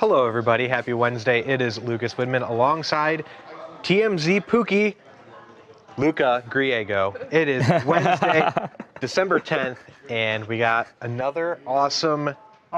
Hello, everybody. Happy Wednesday. It is Lucas Widman alongside TMZ Pookie, Luca Griego. It is Wednesday, December 10th, and we got another awesome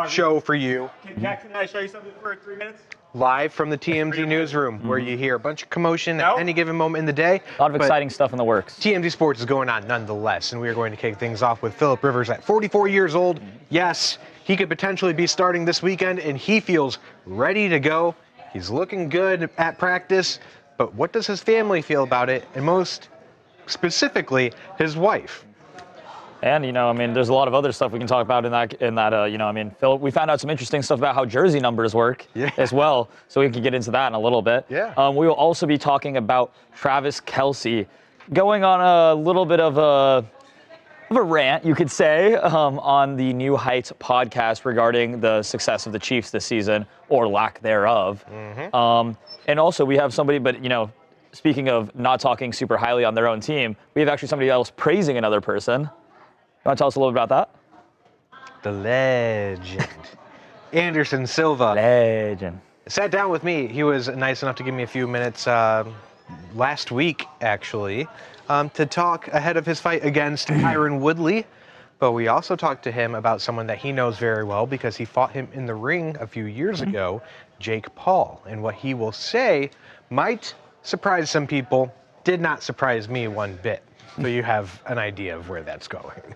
show for you. Can Jackson and I show you something for 3 minutes? Live from the TMZ Newsroom, where you hear a bunch of commotion at any given moment in the day. A lot of exciting stuff in the works. TMZ Sports is going on nonetheless, and we are going to kick things off with Philip Rivers at 44 years old. Yes, he could potentially be starting this weekend, and he feels ready to go. He's looking good at practice, but what does his family feel about it, and most specifically, his wife? And, there's a lot of other stuff we can talk about in that, Phil, we found out some interesting stuff about how jersey numbers work as well, so we can get into that in a little bit. Yeah. We will also be talking about Travis Kelce going on a little bit of a rant, you could say, on the New Heights podcast regarding the success of the Chiefs this season, or lack thereof. And also we have somebody, but, speaking of not talking super highly on their own team, we have actually somebody else praising another person. You want to tell us a little bit about that? The legend, Anderson Silva. Legend. Sat down with me. He was nice enough to give me a few minutes last week, actually, to talk ahead of his fight against Tyron Woodley. But we also talked to him about someone that he knows very well because he fought him in the ring a few years ago, Jake Paul. And what he will say might surprise some people, did not surprise me one bit. So you have an idea of where that's going.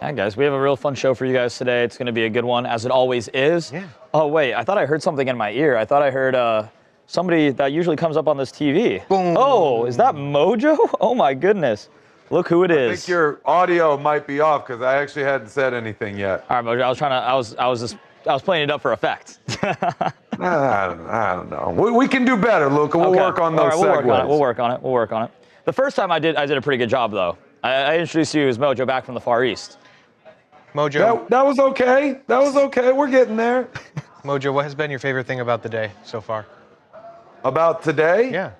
Yeah, guys, we have a real fun show for you guys today. It's going to be a good one, as it always is. Yeah. Oh, wait, I thought I heard something in my ear. I thought I heard somebody that usually comes up on this TV. Boom. Oh, is that Mojo? Oh, my goodness. Look who it is. I think your audio might be off because I actually hadn't said anything yet. All right, Mojo, I was playing it up for effect. I don't know. We can do better, Luca. We'll work on those segues. We'll work on it. The first time I did a pretty good job, though. I introduced you as Mojo back from the Far East. Mojo. That was okay. That was okay. We're getting there. Mojo, what has been your favorite thing about the day so far? About today? Yeah.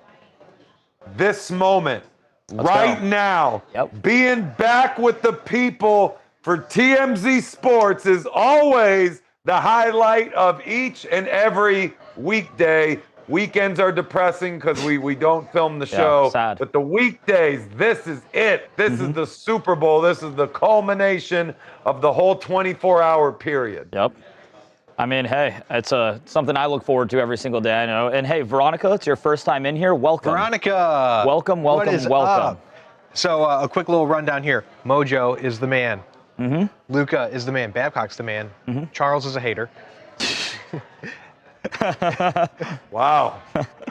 This moment. Right now. Yep. Being back with the people for TMZ Sports is always the highlight of each and every weekday. Weekends are depressing because we don't film the show. Sad. But the weekdays, this is it. This is the Super Bowl. This is the culmination of the whole 24-hour period. Yep. I mean, hey, it's something I look forward to every single day, I know. And hey, Veronica, it's your first time in here. Welcome. Veronica. Welcome. What is up? So a quick little rundown here. Mojo is the man. Luca is the man. Babcock's the man. Charles is a hater. Wow.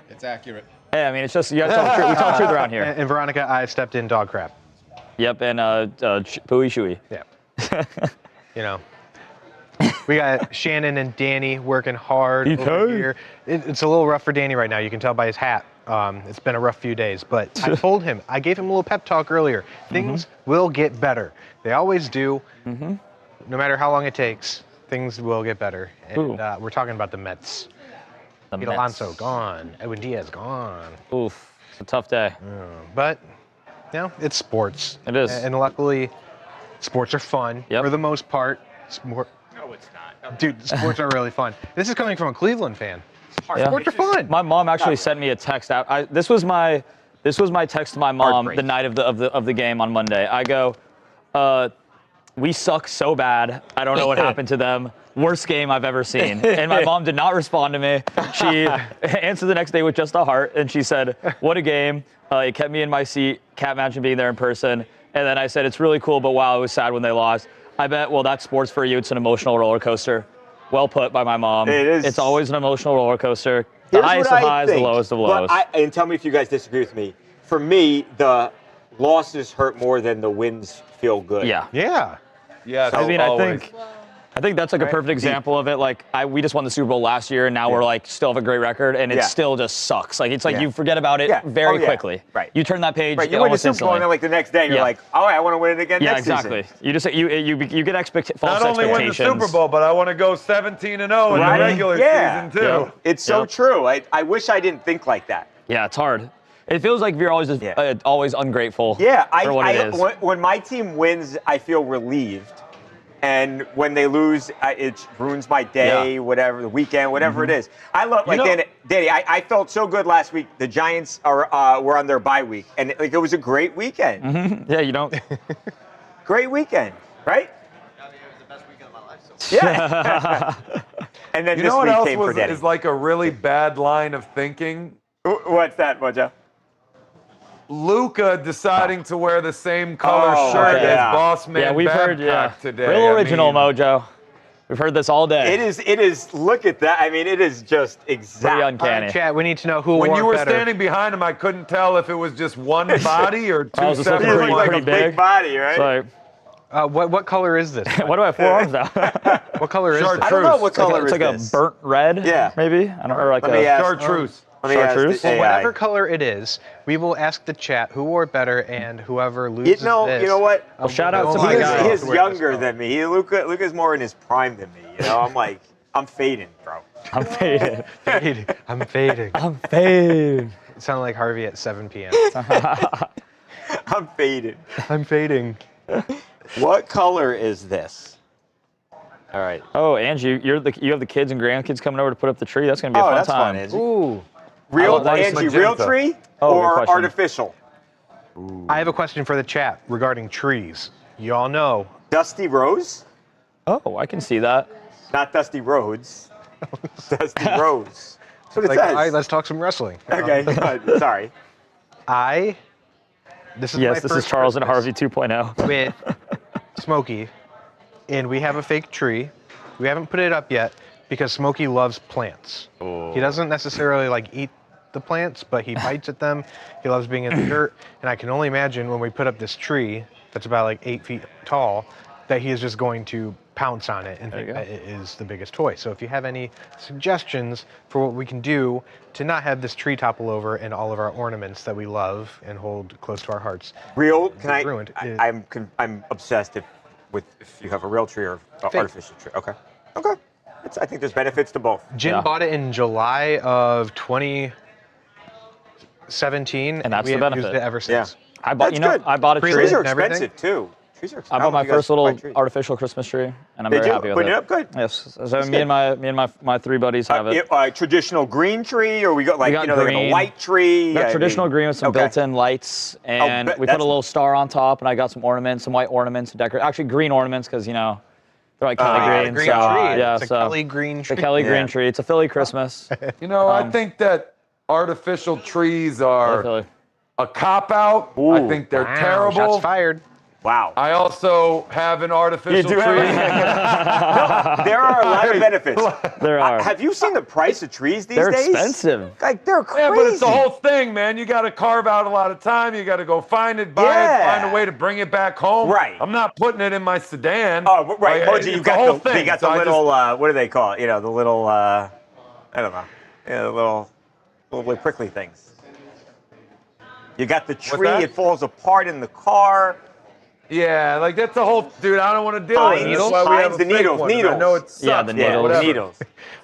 It's accurate. Hey, I mean, it's just, we talk truth around here. And Veronica, I stepped in dog crap. Yep, and pooey shooey. Yeah. We got Shannon and Danny working hard over here. It's a little rough for Danny right now. You can tell by his hat. It's been a rough few days, but I told him, I gave him a little pep talk earlier. Things will get better. They always do. No matter how long it takes, things will get better. And we're talking about the Mets. Pete Alonso gone. Edwin Diaz gone. Oof, it's a tough day. But, it's sports. It is. And luckily, sports are fun for the most part. No, it's not. Dude, sports are really fun. This is coming from a Cleveland fan. Yeah. Sports are fun. My mom actually sent me a text out. This was my text to my mom the night of the game on Monday. I go, we suck so bad. I don't know what happened to them. Worst game I've ever seen. And my mom did not respond to me. She answered the next day with just a heart, and she said, what a game. It kept me in my seat. Can't imagine being there in person. And then I said, it's really cool, but wow, I was sad when they lost. I bet, well, that's sports for you. It's an emotional roller coaster. Well put by my mom. It is. It's always an emotional roller coaster. The highest of highs, the lowest of lows. And tell me if you guys disagree with me. For me, the losses hurt more than the wins feel good. Yeah. Yeah. Yes, I mean, always. I think that's like a perfect example of it. Like, we just won the Super Bowl last year, and now we're like still have a great record, and it still just sucks. Like, it's like you forget about it very quickly. Right. You turn that page. Right. You win the Super Bowl, and then like the next day, you're like, all right, I want to win it again next exactly. season. You just you get false expectations. Not only win the Super Bowl, but I want to go 17-0 in the regular season too. Yep. It's so true. I wish I didn't think like that. Yeah, it's hard. It feels like you're always always ungrateful. Yeah, for what it is. When my team wins, I feel relieved. And when they lose, it ruins my day, whatever, the weekend, whatever it is. I love, like, Danny, I felt so good last week. The Giants were on their bye week, and like it was a great weekend. Yeah, you don't. Great weekend, right? I mean, it was the best weekend of my life. So Yeah. And then You this know what week else came for Danny. is like a really bad line of thinking? What's that, Mojo? Luca deciding to wear the same color shirt yeah. as Boss Man We've Babcock heard, today. real original, I mean, Mojo. We've heard this all day. It is. Look at that. I mean, it is just exact. Pretty All uncanny. right, chat, we need to know who When wore you were better. standing behind him, I couldn't tell if it was just one body or two was just looking He separate looks like pretty a ones. big big. body, right? So, What color is this? what do I have 4 arms now? What color is Chartreuse. this? I don't know what color It's is like this. a burnt red. Yeah. Maybe. I don't know. Or like Let me a. ask. Chartreuse. Let me ask Chartreuse? the Well, AI. whatever color it is, we will ask the chat who wore better, and whoever loses You know what? will shout out go to on my the guy. show He's to wear this younger color. than me. Luca's more in his prime than me. You know, I'm like, I'm fading, bro. I'm faded. I'm fading. I'm faded. It sounded like Harvey at 7 p.m. I'm fading. I'm fading. What color is this? All right. Oh, Angie, you have the kids and grandkids coming over to put up the tree. That's gonna be a Oh, fun that's time. fun, Angie. Ooh. Real, that is Angie, real magenta. tree Oh, good or question. artificial? I have a question for the chat regarding trees. Y'all know. Dusty Rose? Oh, I can see that. Not Dusty Roads. Dusty Rose. That's what it Like, says. all right, let's talk some wrestling. Okay, good. Sorry. This is Yes, my this first is Charles and Christmas Harvey 2.0. with Smokey, and we have a fake tree. We haven't put it up yet because Smokey loves plants. He doesn't necessarily like eat the plants, but he bites at them. He loves being in the dirt, and I can only imagine when we put up this tree that's about like 8 feet tall, that he is just going to pounce on it and think that it is the biggest toy. So if you have any suggestions for what we can do to not have this tree topple over and all of our ornaments that we love and hold close to our hearts. Real? Can I? Ruined. I'm obsessed if you have a real tree or artificial tree. Okay. Okay. I think there's benefits to both. Jim bought it in July of 2017, And that's we the have benefit. used it ever since. I bought, That's good. I bought a tree. Trees are and everything? expensive too. Trees are expensive. I bought my don't know if you first guys buy little trees. artificial Christmas tree, and I'm Did very you? happy with Putting it. it up? Good. Yes. So me and my 3 buddies have it. Traditional green tree, or we got like We got like a green. white tree. We got I traditional mean, green with some okay. built-in lights, and we put that's- a little star on top, and I got some ornaments, some white ornaments to decorate. Actually, green ornaments, because they're like Kelly green. Green so, tree. yeah, It's a so Kelly green tree. the Kelly Yeah. green tree. It's a Philly Christmas. You know, I think that artificial trees are Philly. a cop-out. I Ooh. think they're Wow, terrible. Shots fired. Wow. I also have an artificial do have tree. There are a lot of benefits. There are. Have you seen the price of trees these They're days? expensive. Like they're crazy. Yeah, but it's the whole thing, man. You got to carve out a lot of time. You got to go find it, buy it, Yeah. find a way to bring it back home. Right. I'm not putting it in my sedan. Oh, right. Like, Moji, you it's got whole they thing. got So the I little, what do they call it? You know, the little, I don't know. Yeah, the little prickly things. You got the tree, that? it falls apart in the car. Yeah, like that's the whole, dude. I don't want to deal with it. Needles? That's why we have a The fake needles, one. And I needles. know it sucks. Yeah, the but needles. The whatever. needles.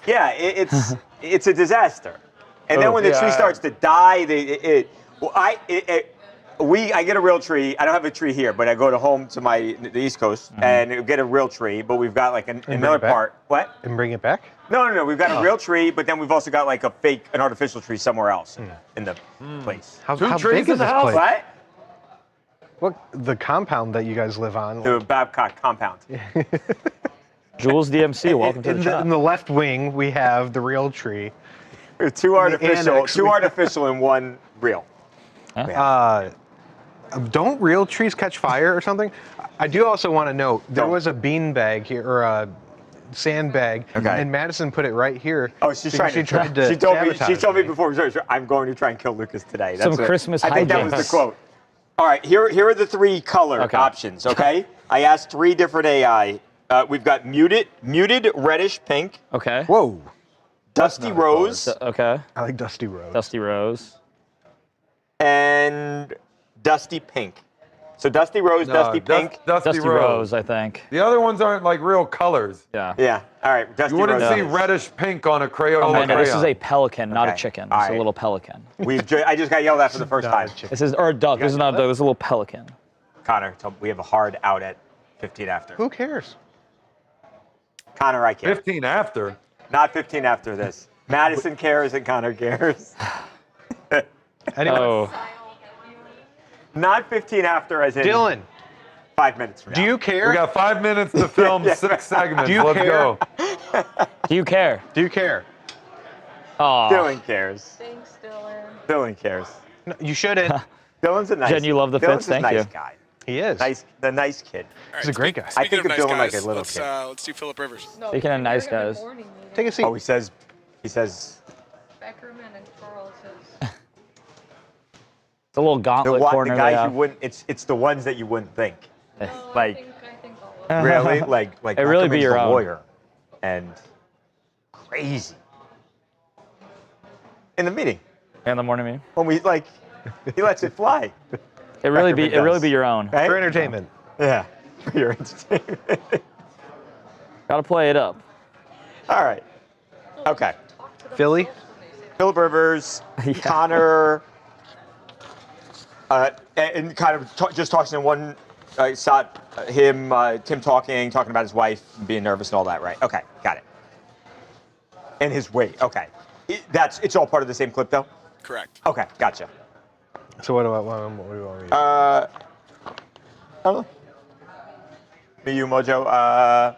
Yeah, it's a disaster. And then when the tree starts to die, I get a real tree. I don't have a tree here, but I go to home to the East Coast and get a real tree. But we've got like another it back? part. What? And bring it back? No. We've got a real tree, but then we've also got like an artificial tree somewhere else in the place. How Two big trees is in the this house? place? What? What the compound that you guys live on? The Babcock compound. Jules DMC, welcome to in, the the, chat. in the left wing, we have the real tree. Two annex, artificial and one real. Don't real trees catch fire or something? I do also want to note there was a bean bag here, or a sandbag, Okay. and Madison put it right here. Oh, she's because trying she tried to She told sabotage me before. I'm going to try and kill Lucas today. That's Some it. Christmas I think that was hijinks. the quote. All right, here are the 3 color Okay. options. Okay, I asked 3 different AI. We've got muted reddish pink, Okay. Whoa. dusty rose, Okay. I like Dusty Rose. Dusty Rose. and dusty pink. So dusty rose, dusty pink. Dusty Rose. I think. The other ones aren't like real colors. Yeah. Yeah. All right, dusty You wouldn't rose. see reddish pink on a Crayola Amanda, this is a crayon. pelican, not a Okay. chicken. All It's a right. little pelican. I just got yelled at for the first time. This is or a duck. This is not a duck. This is a little pelican. Connor, we have a hard out at 15 after. Who cares? Connor, I care. 15 after. Not 15 after this. Madison cares and Connor cares. Anyway, Oh, Not 15 after as in Dylan, 5 minutes from now. do you care? We got 5 minutes to film 6 segments. Do you Let's care? go. do you care? Do you care? Oh, Dylan cares. Thanks, Dylan. Dylan cares. No, you shouldn't. Dylan's a nice Jen, you love the Dylan's fits? a Thank nice you. guy. He is. The nice kid. He's a great guy. I think Speaking of of Dylan nice like a guys, little let's, kid. let's do Philip Rivers. No, Speaking of nice we're gonna guys. morning meeting. Take a seat. Oh, he says Beckerman and Charles says. it's a little the gauntlet corner. guys they you have. wouldn't. It's the ones that you wouldn't think. No, Like- I think all of them. Really, like It really be Beckerman's your the own. lawyer, and crazy in the meeting In the morning meeting. when we like he lets it fly. It really be does. your own. Right? For entertainment. Yeah, for your entertainment. Got to play it up. All right. Okay. Philly? Philip Rivers, Yeah. Connor, and kind of just talking in one shot. Tim talking about his wife being nervous and all that, right? Okay, got it. And his weight. Okay, it's all part of the same clip, though. Correct. Okay, gotcha. So what do you want me to I don't know. Me, you, Mojo.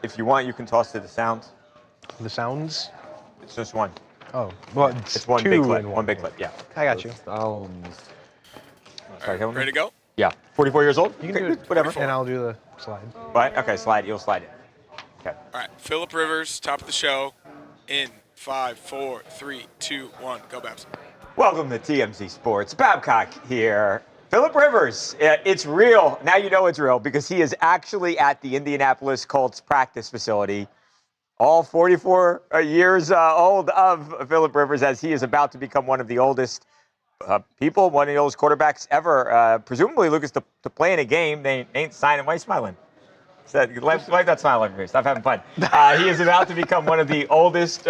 If you want, you can toss to the sound. The sounds? It's just one. Oh, well, It's one two big clip. in One big clip. Yeah. I got you. All right, ready to go? Yeah. 44 years old. You can do it. Whatever. And I'll do the slide. What? Okay, slide. You'll slide it. Okay. All right, Philip Rivers, top of the show. In 5, 4, 3, 2, 1. Go, Babs. Welcome to TMZ Sports. Babcock here. Philip Rivers, it's real. Now you know it's real because he is actually at the Indianapolis Colts practice facility. All 44 years old of Philip Rivers, as he is about to become one of the oldest people, one of the oldest quarterbacks ever. Presumably, Lucas, to play in a game, they ain't signing. Why are you smiling? Wipe that smile over here. Stop having fun. He is about to become one of the oldest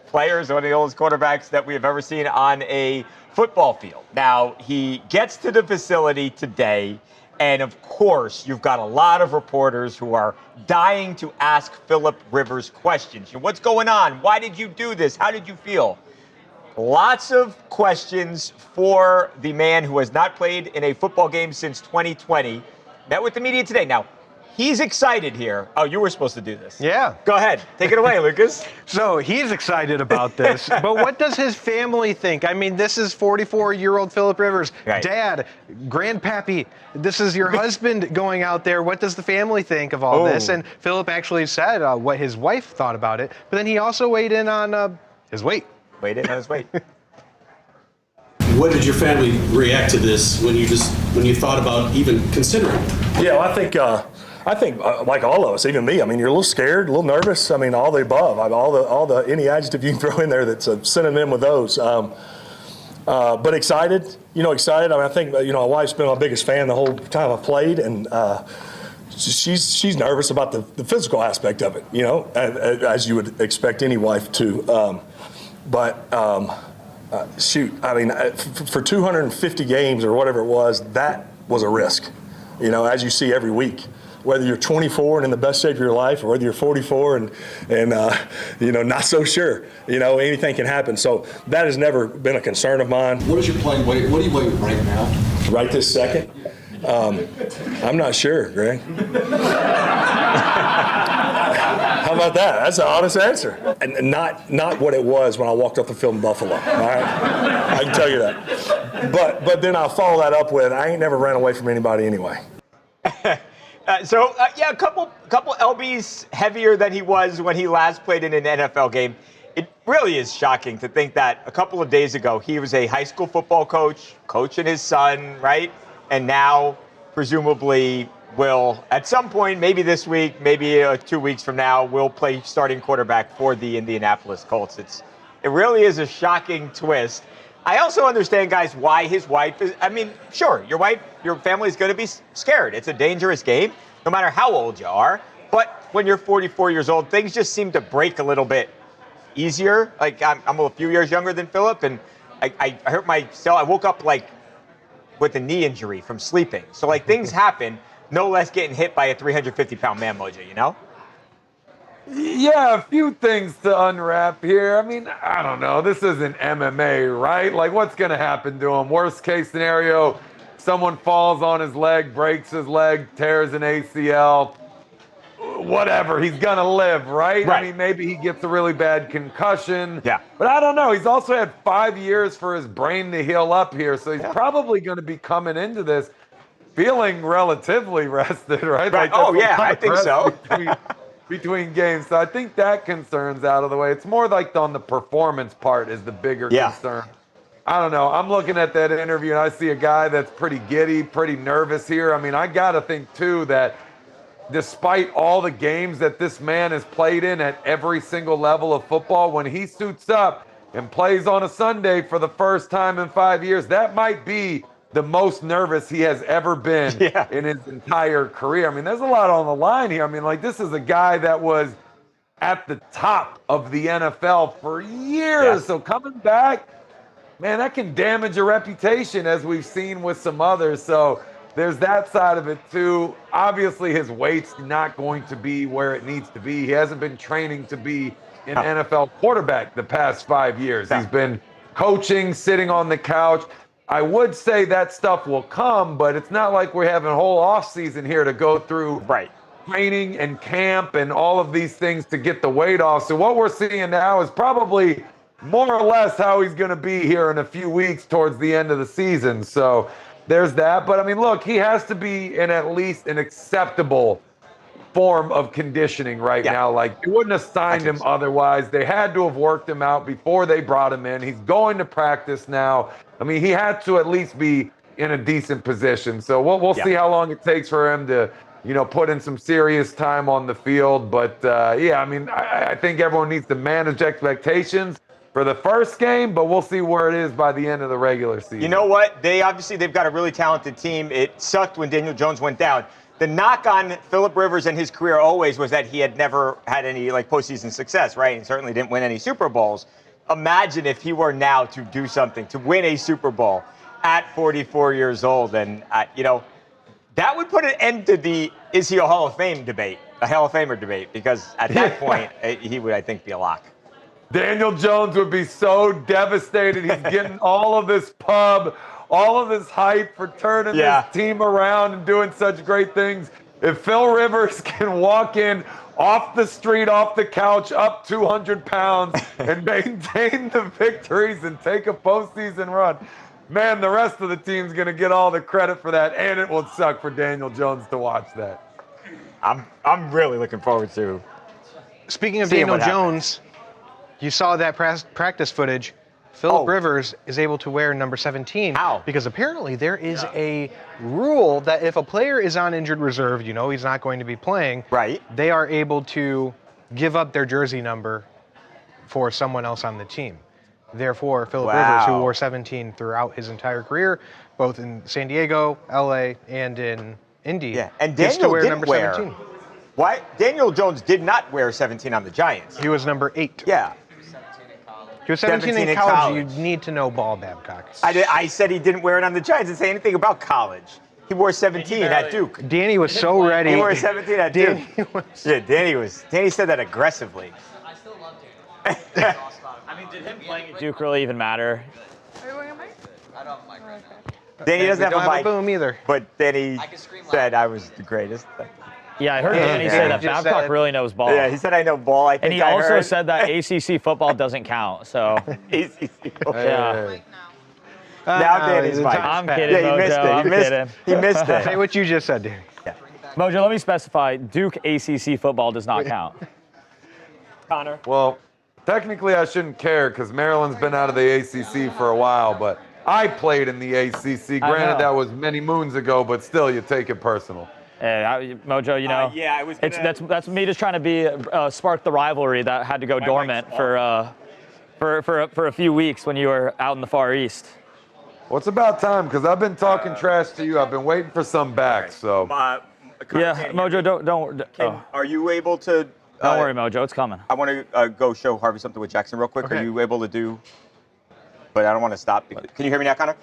players, one of the oldest quarterbacks that we have ever seen on a football field. Now, he gets to the facility today, and of course, you've got a lot of reporters who are dying to ask Philip Rivers questions. What's going on? Why did you do this? How did you feel? Lots of questions for the man who has not played in a football game since 2020. Met with the media today. Now, he's excited here. Oh, you were supposed to do this. Yeah. Go ahead. Take it away, Lucas. So he's excited about this, but what does his family think? I mean, this is 44-year-old Philip Rivers. Right. Dad, grandpappy, this is your husband going out there. What does the family think of all this? Oh. And Philip actually said what his wife thought about it, but then he also weighed in on his weight. Wait in on his weight. What did your family react to this when you thought about even considering? Yeah, well, I think like all of us, even me. I mean, you're a little scared, a little nervous. I mean, all the above, all the any adjective you can throw in there that's a synonym with those. But excited, excited. I mean, I think my wife's been my biggest fan the whole time I've played, and she's nervous about the physical aspect of it. As you would expect any wife to. Shoot, I mean, for 250 games or whatever it was, that was a risk, as you see every week. Whether you're 24 and in the best shape of your life, or whether you're 44 and not so sure, anything can happen. So that has never been a concern of mine. What is your playing weight? What do you weigh right now? Right this second? I'm not sure, Greg. How about that? That's an honest answer. And not what it was when I walked off the field in Buffalo. All right, I can tell you that. But then I'll follow that up with I ain't never ran away from anybody anyway. A couple lbs heavier than he was when he last played in an NFL game. It really is shocking to think that a couple of days ago he was a high school football coach, coaching his son, right? And now, presumably, will at some point, maybe this week, maybe 2 weeks from now, will play starting quarterback for the Indianapolis Colts. It really is a shocking twist. I also understand, guys, why his wife is. I mean, sure, your family is going to be scared. It's a dangerous game, no matter how old you are. But when you're 44 years old, things just seem to break a little bit easier. Like I'm a few years younger than Philip, and I hurt myself. I woke up with a knee injury from sleeping. So things happen. No less getting hit by a 350-pound man, Mojo. Yeah, a few things to unwrap here. I mean, I don't know. This isn't MMA, right? Like, what's going to happen to him? Worst case scenario, someone falls on his leg, breaks his leg, tears an ACL. Whatever, he's going to live, right? I mean, maybe he gets a really bad concussion. Yeah. But I don't know. He's also had 5 years for his brain to heal up here. So he's probably going to be coming into this feeling relatively rested, right? Right. Like that's Oh, yeah, I think so. between games. So I think that concern's out of the way. It's more like on the performance part is the bigger concern. I don't know. I'm looking at that interview and I see a guy that's pretty giddy, pretty nervous here. I mean, I got to think, too, that despite all the games that this man has played in at every single level of football, when he suits up and plays on a Sunday for the first time in 5 years, that might be the most nervous he has ever been in his entire career. I mean, there's a lot on the line here. I mean, like, this is a guy that was at the top of the NFL for years. So coming back, man, that can damage your reputation, as we've seen with some others. So there's that side of it, too. Obviously, his weight's not going to be where it needs to be. He hasn't been training to be an NFL quarterback the past 5 years. He's been coaching, sitting on the couch. I would say that stuff will come, but it's not like we're having a whole offseason here to go through training and camp and all of these things to get the weight off. So what we're seeing now is probably more or less how he's going to be here in a few weeks towards the end of the season. So there's that. But, I mean, look, he has to be in at least an acceptable form of conditioning right now. Like, you wouldn't have signed him otherwise. They had to have worked him out before they brought him in. He's going to practice now. I mean, he had to at least be in a decent position. So we'll see how long it takes for him to, you know, put in some serious time on the field. But, yeah, I mean, I think everyone needs to manage expectations for the first game, but we'll see where it is by the end of the regular season. You know what? They've got a really talented team. It sucked when Daniel Jones went down. The knock on Phillip Rivers and his career always was that he had never had any like postseason success, right? And certainly didn't win any Super Bowls. Imagine if he were now to do something, to win a Super Bowl at 44 years old. And, you know, that would put an end to the is he a Hall of Fame debate, a Hall of Famer debate, because at that point, he would, I think, be a lock. Daniel Jones would be so devastated. He's getting all of this pub, all of this hype for turning this team around and doing such great things. If Phil Rivers can walk in off the street, off the couch, up 200 pounds and maintain the victories and take a postseason run, man, the rest of the team's going to get all the credit for that, and it will suck for Daniel Jones to watch that. I'm really looking forward to. Speaking of Daniel Jones, you saw that practice footage. Phillip Rivers is able to wear number 17. How? Because apparently there is a rule that if a player is on injured reserve, you know he's not going to be playing. Right. They are able to give up their jersey number for someone else on the team. Therefore, Phillip Rivers, who wore 17 throughout his entire career, both in San Diego, LA, and in Indy, and gets to Daniel wear didn't number wear. 17. Why? Daniel Jones did not wear 17 on the Giants. He was number 8. Yeah. He was 17 in college. You need to know ball, Babcock. I said he didn't wear it on the Giants. I didn't say anything about college. He wore 17 at Duke. Danny was so ready. He wore 17 at Duke. Danny said that aggressively. I still love Danny. I mean, did him playing at Duke really even matter? Are you wearing a mic? I don't have a mic right now. Danny doesn't have a mic. boom either. But Danny I can scream said loud. I was the greatest. Yeah, I heard Danny say that just Babcock said- really knows ball. Yeah, he said I know ball. I think And he I also heard. said that ACC football doesn't count. So yeah, Mic now. Now Danny's the mic. I'm kidding, Yeah, he missed Mojo. it. I'm kidding. He missed Say it. what you just said, Danny. Mojo, let me specify. Duke ACC football does not count. Connor. Well, technically I shouldn't care because Maryland's been out of the ACC for a while, but I played in the ACC. Granted, that was many moons ago, but still, you take it personal. Hey, Mojo, you know, Yeah, I was gonna... that's me just trying to be spark the rivalry that had to go dormant for a few weeks when you were out in the Far East. Well, it's about time because I've been talking trash to you. I've been waiting for some back. So Yeah, Mojo, don't Are you able to... don't worry, Mojo, it's coming. I want to go show Harvey something with Jackson real quick. Okay. Are you able to do... But I don't want to stop. Can you hear me now, Connor?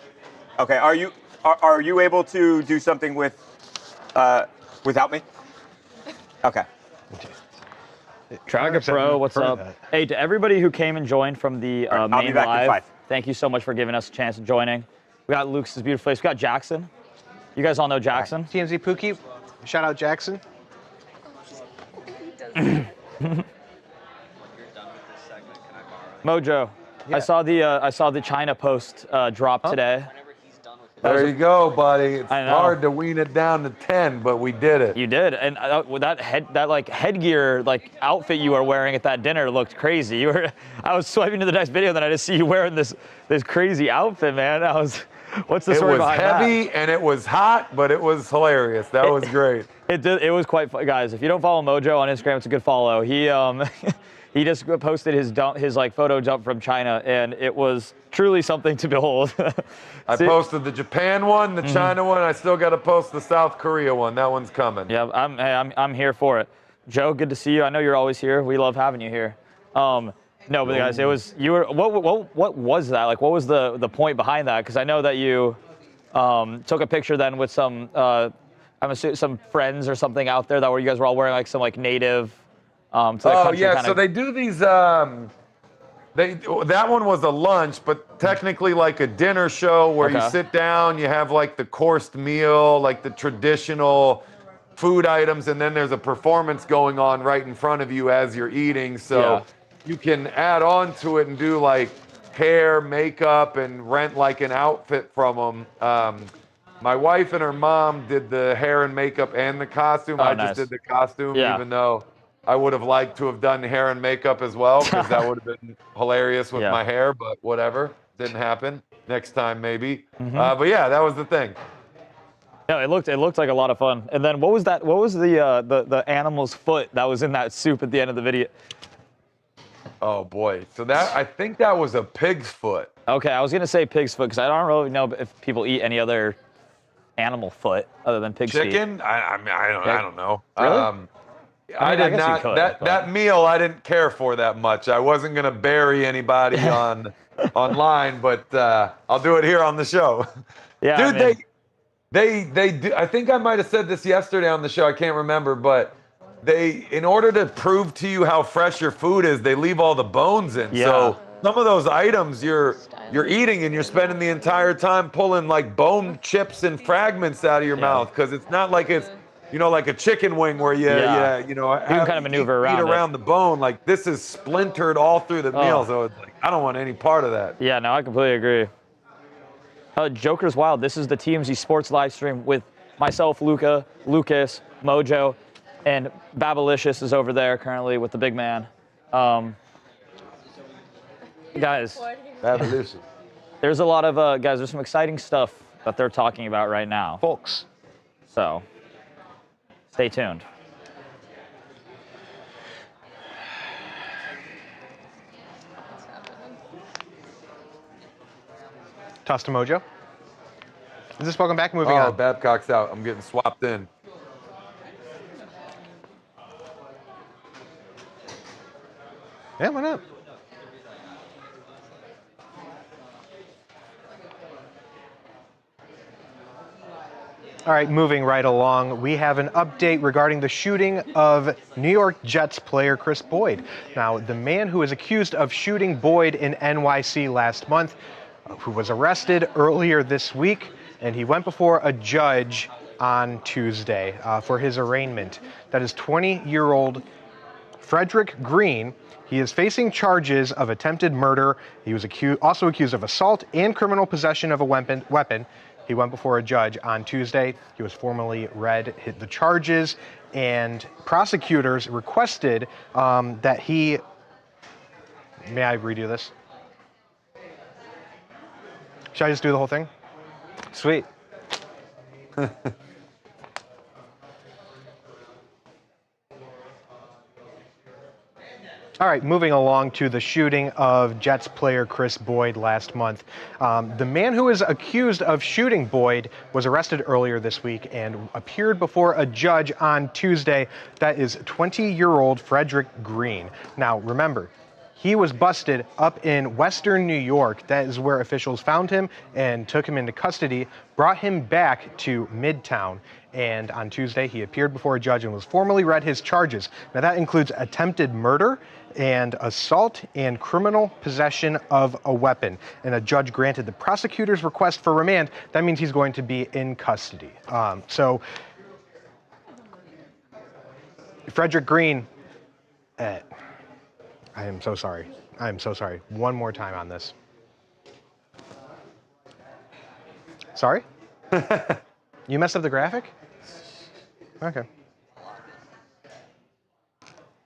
Okay, are you able to do something with... without me? Okay. Traga Pro, what's up? Hey, to everybody who came and joined from the main live, thank you so much for giving us a chance of joining. We got Luke's beautiful face. We got Jackson. You guys all know Jackson. TMZ Pookie, shout out Jackson. Mojo, yeah. I saw the China post drop today. There you go, buddy. It's hard to wean it down to 10, but we did it. You did, and with that headgear outfit you were wearing at that dinner looked crazy. I was swiping to the next video, then I just see you wearing this crazy outfit, man. What's the story behind that? It was heavy and it was hot, but it was hilarious. That was great. It was quite fun, guys. If you don't follow Mojo on Instagram, it's a good follow. He he just posted his photo dump from China, and it was truly something to behold. I posted the Japan one, the China one. I still got to post the South Korea one. That one's coming. Yeah, I'm here for it. Joe, good to see you. I know you're always here. We love having you here. No, but guys, what was that? What was the point behind that? Because I know that you took a picture then with some I'm assuming some friends or something out there you guys were all wearing some native. So they do these. That one was a lunch, but technically a dinner show where you sit down, you have the coursed meal, the traditional food items, and then there's a performance going on right in front of you as you're eating. So you can add on to it and do hair, makeup, and rent an outfit from them. My wife and her mom did the hair and makeup and the costume. I just did the costume, even though I would have liked to have done hair and makeup as well, because that would have been hilarious with my hair, but whatever. Didn't happen. Next time, maybe. But yeah, that was the thing. Yeah, it looked like a lot of fun. And then what was that? What was the animal's foot that was in that soup at the end of the video? Oh boy. So I think that was a pig's foot. Okay, I was gonna say pig's foot because I don't really know if people eat any other animal foot other than pig's feet. Chicken? I don't know. Really? I did not. That meal I didn't care for that much. I wasn't gonna bury anybody online, but I'll do it here on the show. Yeah, dude, they do. I think I might have said this yesterday on the show. I can't remember, but in order to prove to you how fresh your food is, they leave all the bones in. Yeah. So some of those items you're eating and you're spending the entire time pulling bone chips and fragments out of your mouth, because it's not like it's like a chicken wing where you can kind of maneuver around the bone. This is splintered all through the meal, so it's I don't want any part of that. Yeah, no, I completely agree. Joker's Wild. This is the TMZ Sports live stream with myself, Luca, Lucas, Mojo, and Babalicious is over there currently with the big man. Guys, Babalicious. There's a lot of guys. There's some exciting stuff that they're talking about right now, folks. So stay tuned. Toss to Mojo. Is this welcome back? Moving on. Babcock's out. I'm getting swapped in. Yeah, why not? All right, moving right along, we have an update regarding the shooting of New York Jets player Chris Boyd. Now, the man who is accused of shooting Boyd in NYC last month, who was arrested earlier this week, and he went before a judge on Tuesday for his arraignment. That is 20-year-old Frederick Green. He is facing charges of attempted murder. He was also accused of assault and criminal possession of a weapon. He went before a judge on Tuesday. He was formally read the charges, and prosecutors requested that he... May I redo this? Should I just do the whole thing? Sweet. All right, moving along to the shooting of Jets player Chris Boyd last month. The man who is accused of shooting Boyd was arrested earlier this week and appeared before a judge on Tuesday. That is 20-year-old Frederick Green. Now, remember, He was busted up in Western New York. That is where officials found him and took him into custody, brought him back to Midtown. And on Tuesday, he appeared before a judge and was formally read his charges. Now, that includes attempted murder and assault and criminal possession of a weapon. And a judge granted the prosecutor's request for remand. That means he's going to be in custody. So, Frederick Green, I am so sorry. I am so sorry. One more time on this. Sorry? You messed up the graphic? Okay.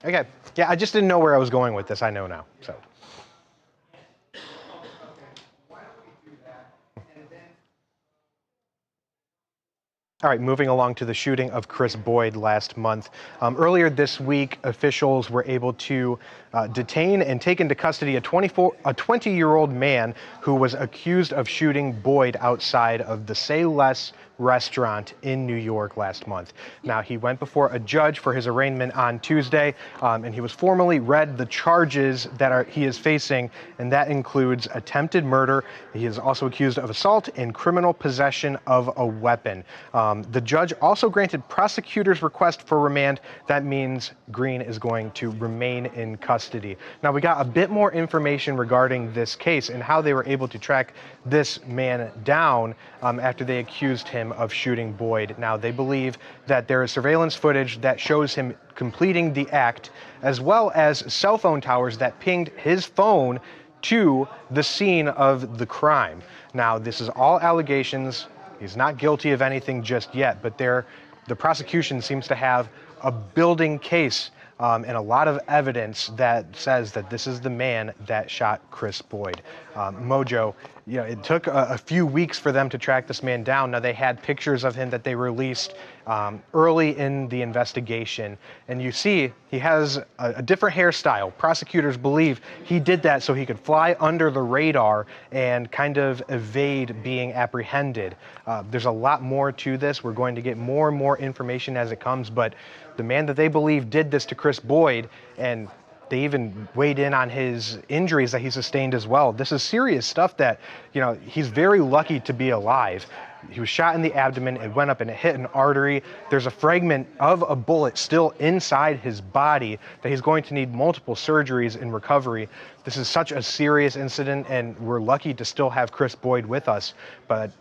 Okay. Yeah, I just didn't know where I was going with this. I know now, so. All right, moving along to the shooting of Chris Boyd last month. Earlier this week, officials were able to detain and take into custody a 20-year-old man who was accused of shooting Boyd outside of the Say Less restaurant in New York last month. Now, he went before a judge for his arraignment on Tuesday, and he was formally read the charges that he is facing, and that includes attempted murder. He is also accused of assault and criminal possession of a weapon. The judge also granted prosecutors' request for remand. That means Green is going to remain in custody. Now, we got a bit more information regarding this case and how they were able to track this man down after they accused him of shooting Boyd. Now, they believe that there is surveillance footage that shows him completing the act, as well as cell phone towers that pinged his phone to the scene of the crime. Now, this is all allegations. He's not guilty of anything just yet, but the prosecution seems to have a building case and a lot of evidence that says that this is the man that shot Chris Boyd. Mojo, it took a few weeks for them to track this man down. Now, they had pictures of him that they released early in the investigation, and you see he has a different hairstyle. Prosecutors believe he did that so he could fly under the radar and kind of evade being apprehended. There's a lot more to this. We're going to get more and more information as it comes, but the man that they believe did this to Chris Boyd, and they even weighed in on his injuries that he sustained as well. This is serious stuff that, he's very lucky to be alive. He was shot in the abdomen, it went up and it hit an artery. There's a fragment of a bullet still inside his body that he's going to need multiple surgeries in recovery. This is such a serious incident, and we're lucky to still have Chris Boyd with us. But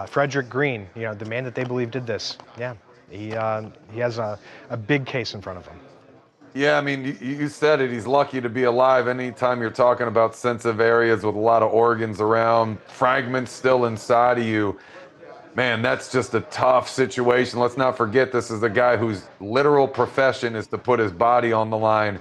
Frederick Green, the man that they believe did this, yeah, he has a big case in front of him. Yeah, I mean, you said it. He's lucky to be alive. Anytime you're talking about sensitive areas with a lot of organs around, fragments still inside of you, man, that's just a tough situation. Let's not forget, this is a guy whose literal profession is to put his body on the line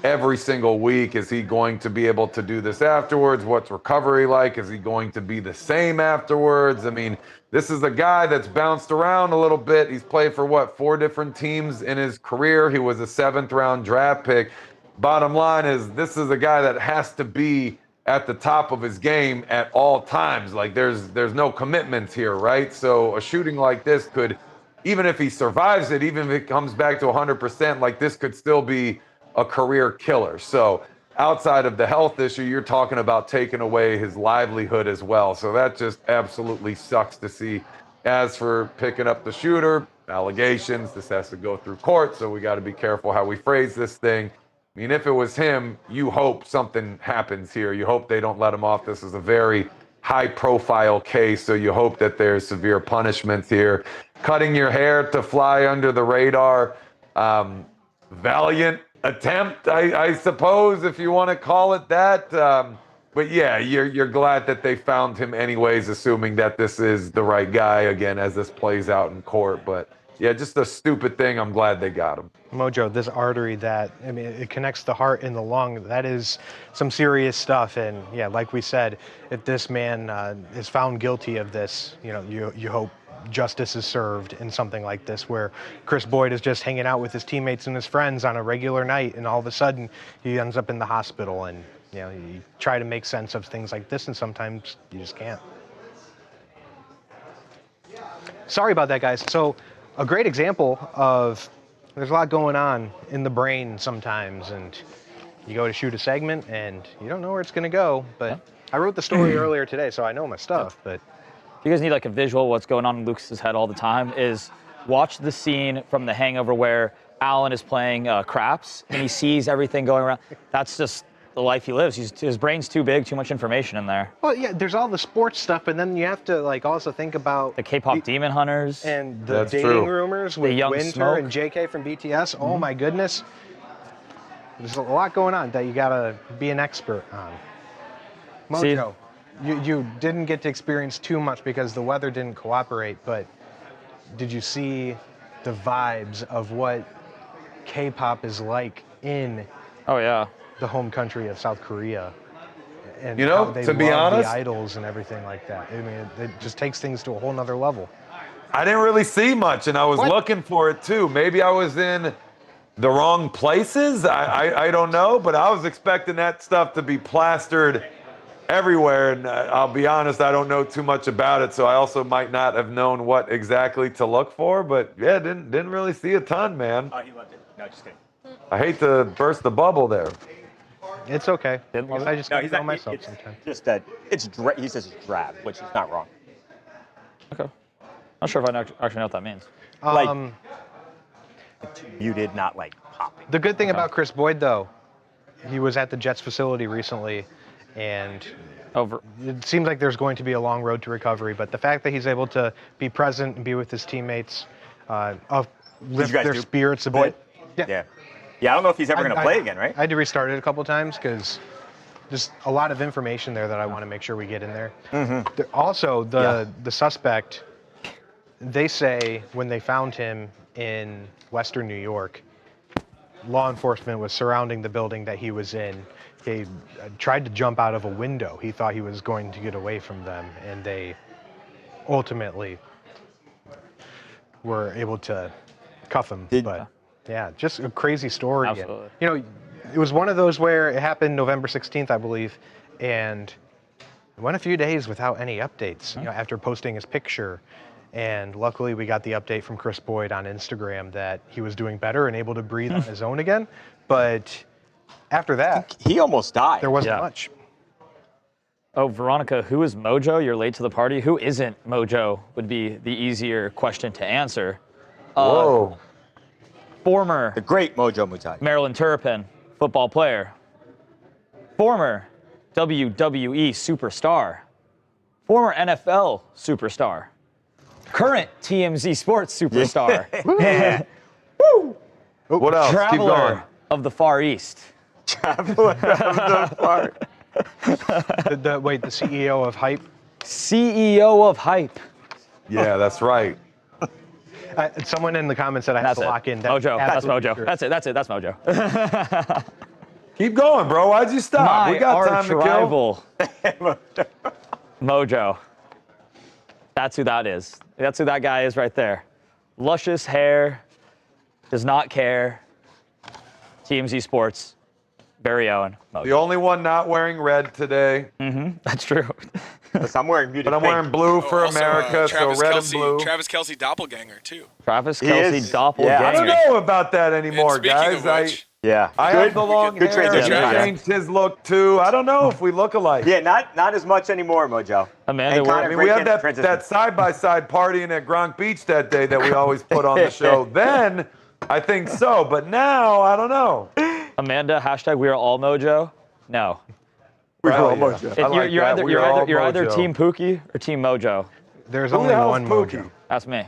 every single week. Is he going to be able to do this afterwards? What's recovery like? Is he going to be the same afterwards? I mean, this is a guy that's bounced around a little bit. He's played for 4 different teams in his career. He was a 7th-round draft pick. Bottom line is, this is a guy that has to be at the top of his game at all times. Like, there's no commitments here, right? So a shooting like this could, even if he survives it, even if it comes back to 100%, like, this could still be a career killer. So outside of the health issue, you're talking about taking away his livelihood as well. So that just absolutely sucks to see. As for picking up the shooter, allegations, this has to go through court, so we got to be careful how we phrase this thing. I mean, if it was him, you hope something happens here. You hope they don't let him off. This is a very high-profile case, so you hope that there's severe punishments here. Cutting your hair to fly under the radar, valiant attempt, I suppose, if you want to call it that. But yeah, you're glad that they found him anyways, assuming that this is the right guy, again, as this plays out in court. But yeah, just a stupid thing. I'm glad they got him. Mojo, this artery it connects the heart and the lung. That is some serious stuff. And yeah, like we said, if this man is found guilty of this, you hope justice is served in something like this, where Chris Boyd is just hanging out with his teammates and his friends on a regular night, and all of a sudden he ends up in the hospital. And you try to make sense of things like this, and sometimes you just can't. Sorry about that, guys. So a great example of, there's a lot going on in the brain sometimes, and you go to shoot a segment and you don't know where it's going to go. But I wrote the story earlier today, so I know my stuff. But if you guys need like a visual, what's going on in Lucas's head all the time is watch the scene from The Hangover where Alan is playing craps and he sees everything going around. That's just the life he lives. His brain's too big, too much information in there. Well, yeah, there's all the sports stuff, and then you have to like also think about the K-pop demon hunters and the dating rumors with Young Winter Smoke. and JK from BTS. Oh my goodness, there's a lot going on that you gotta be an expert on. Mojo, you didn't get to experience too much because the weather didn't cooperate, but did you see the vibes of what K-pop is like in the home country of South Korea? And you know, how they to be love honest, the idols and everything like that. I mean, it just takes things to a whole nother level. I didn't really see much, and I was looking for it too. Maybe I was in the wrong places. I don't know, but I was expecting that stuff to be plastered everywhere, and I'll be honest, I don't know too much about it, so I also might not have known what exactly to look for. But yeah, didn't really see a ton, man. Oh, he loved it. No, just kidding. I hate to burst the bubble there. It's okay. I just he's know not, myself it's sometimes. just that he says it's drab, which is not wrong. Okay. Not sure if I actually know what that means. Like muted, not like popping. The good thing about Chris Boyd, though, he was at the Jets facility recently, and it seems like there's going to be a long road to recovery. But the fact that he's able to be present and be with his teammates, lift their spirits a bit. Yeah, I don't know if he's ever going to play again, right? I had to restart it a couple times because there's a lot of information there that I want to make sure we get in there. Also, the suspect, they say when they found him in Western New York, law enforcement was surrounding the building that he was in. He tried to jump out of a window. He thought he was going to get away from them, and they ultimately were able to cuff him. But yeah, just a crazy story. Absolutely. You know, it was one of those where it happened November 16th, I believe, and it went a few days without any updates, you know, after posting his picture. And luckily we got the update from Chris Boyd on Instagram that he was doing better and able to breathe on his own again. But after that, he almost died. There wasn't much. Oh, Veronica, who is Mojo? You're late to the party. Who isn't Mojo would be the easier question to answer. Whoa. The great Mojo Mutai. Maryland Terrapin, football player. Former WWE superstar. Former NFL superstar. Current TMZ Sports superstar. Woo! What else? Keep going. Traveler of the Far East. Traveler of the Far Wait, the CEO of Hype? CEO of Hype. Yeah, that's right. Someone in the comments said I have to lock in. Mojo. That's absolutely Mojo. true. That's it. That's Mojo. Keep going, bro. Why'd you stop? My We got time to kill. rival. Mojo. That's who that is. That's who that guy is right there. Luscious hair, does not care. TMZ Sports, very own Mojo. The only one not wearing red today. That's true. I'm wearing muted But I'm wearing blue for Also, America, so Travis red Kelce, and blue. Travis Kelce doppelganger too. Travis He Kelce is. doppelganger. Yeah, I don't know about that anymore, And speaking guys. of which, I have the long good hair. transition. He Yeah. changed his look too. I don't know if we look alike. Yeah, not as much anymore, Mojo. Amanda, And we're- Connor, I mean, great we had transition. that side-by-side partying at Gronk Beach that day that we always put on the show. Then, I think so. But now, I don't know. Amanda, hashtag we are all Mojo. No. We're Hell all yeah. Mojo. I like You're that. either We are all you're either Mojo. Team Pookie or Team Mojo. There's Who only the hell's one Pookie? Mojo. That's me.